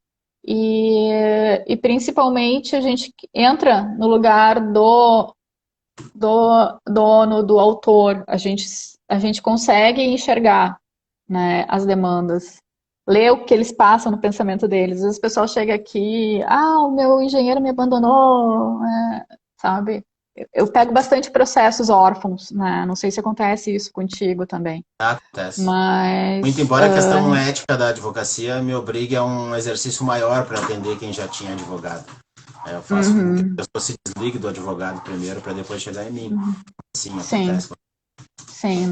e principalmente a gente entra no lugar do dono, do autor. A gente consegue enxergar, né, as demandas, ler o que eles passam no pensamento deles. Às vezes o pessoal chega aqui, o meu engenheiro me abandonou, sabe? Eu pego bastante processos órfãos, né? Não sei se acontece isso contigo também, Acontece. Muito mas embora a questão ética da advocacia me obrigue a um exercício maior para atender quem já tinha advogado. Eu faço com que a uhum, pessoa se desligue do advogado primeiro para depois chegar em mim. uhum. Sim, Sim, acontece. sim.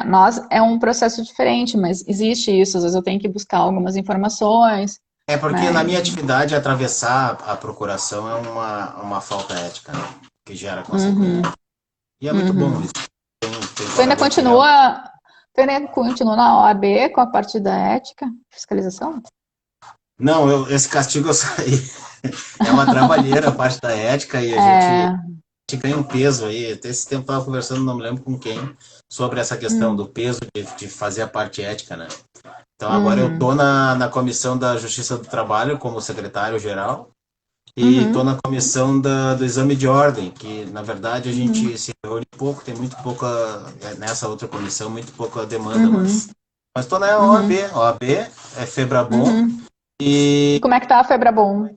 Nós é um processo diferente, mas existe isso. Às vezes eu tenho que buscar algumas informações, É porque na né? minha atividade atravessar a procuração é uma falta ética, né? Que gera consequência. Uhum, E é muito bom uhum. isso. Tem Tu ainda colega que realmente. continua, tu ainda continua na OAB com a parte da ética, fiscalização? Não, esse castigo eu saí. É uma trabalheira a parte da ética e a gente É, ganha um peso aí. Até esse tempo eu estava conversando, não me lembro com quem, sobre essa questão do hum, peso de fazer a parte ética, né? Então agora eu uhum, estou na comissão da Justiça do Trabalho como secretário-geral e estou uhum, na comissão do exame de ordem, que na verdade a uhum, gente se reúne pouco, tem muito pouca, nessa outra comissão, muito pouca demanda, mas uhum, estou na OAB, uhum, é Febrabom. uhum. E E como é que tá a Febrabom?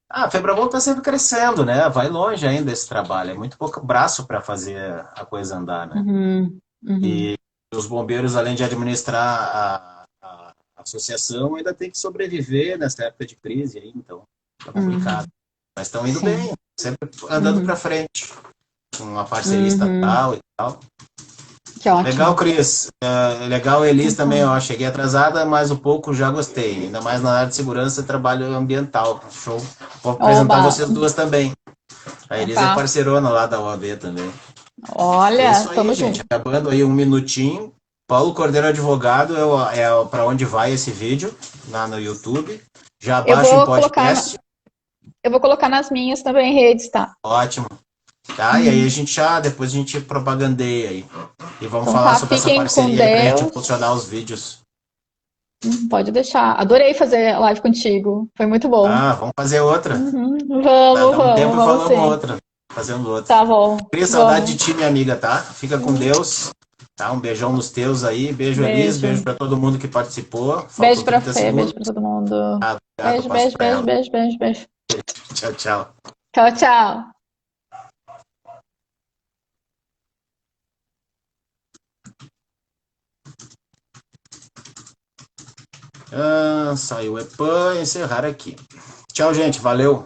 a Febrabom está sempre crescendo, né? Vai longe ainda esse trabalho, é muito pouco braço para fazer a coisa andar, né? Uhum, uhum, E os bombeiros, além de administrar a associação, ainda tem que sobreviver nessa época de crise aí, então tá complicado. uhum, Mas estão indo sim, bem, sempre andando para uhum, frente, com uma parceria uhum, estatal e tal. que Legal, ótimo. Cris. Legal, Elis também, Então, ó. Cheguei atrasada, mas um pouco já gostei. Ainda mais na área de segurança e trabalho ambiental. Show. Vou apresentar oba, vocês duas também. A Elis é tá. parceirona lá da OAB também. É Olha, isso aí, tamo gente. junto. Acabando aí um minutinho. Paulo Cordeiro Advogado para onde vai esse vídeo, lá no YouTube. Já Eu baixa em vou colocar, podcast. eu vou colocar nas minhas também redes, tá? Ótimo. Tá? E aí Uhum. depois a gente propagandeia aí. E vamos Então falar tá, sobre essa fiquem com parceria aí pra gente Deus. impulsionar os vídeos. Pode deixar. Adorei fazer live contigo. Foi muito bom. Ah, vamos fazer outra. Uhum. Dá um tempo e Vamos falamos sim. outra. Fazendo outra. Tá bom, Cria saudade de vamos. ti, minha amiga, tá? Fica com Uhum. Deus. Tá? Um beijão nos teus aí. Beijo, Elis. Beijo Beijo. pra todo mundo que participou. Beijo Faltam pra 30 Fê, beijo segundos. pra todo mundo. Ah, obrigado, Beijo, passo beijo, pra beijo, ela. beijo, beijo, beijo. Tchau, tchau. Tchau, tchau. Saiu o EPAM, encerrar aqui. Tchau, gente. Valeu.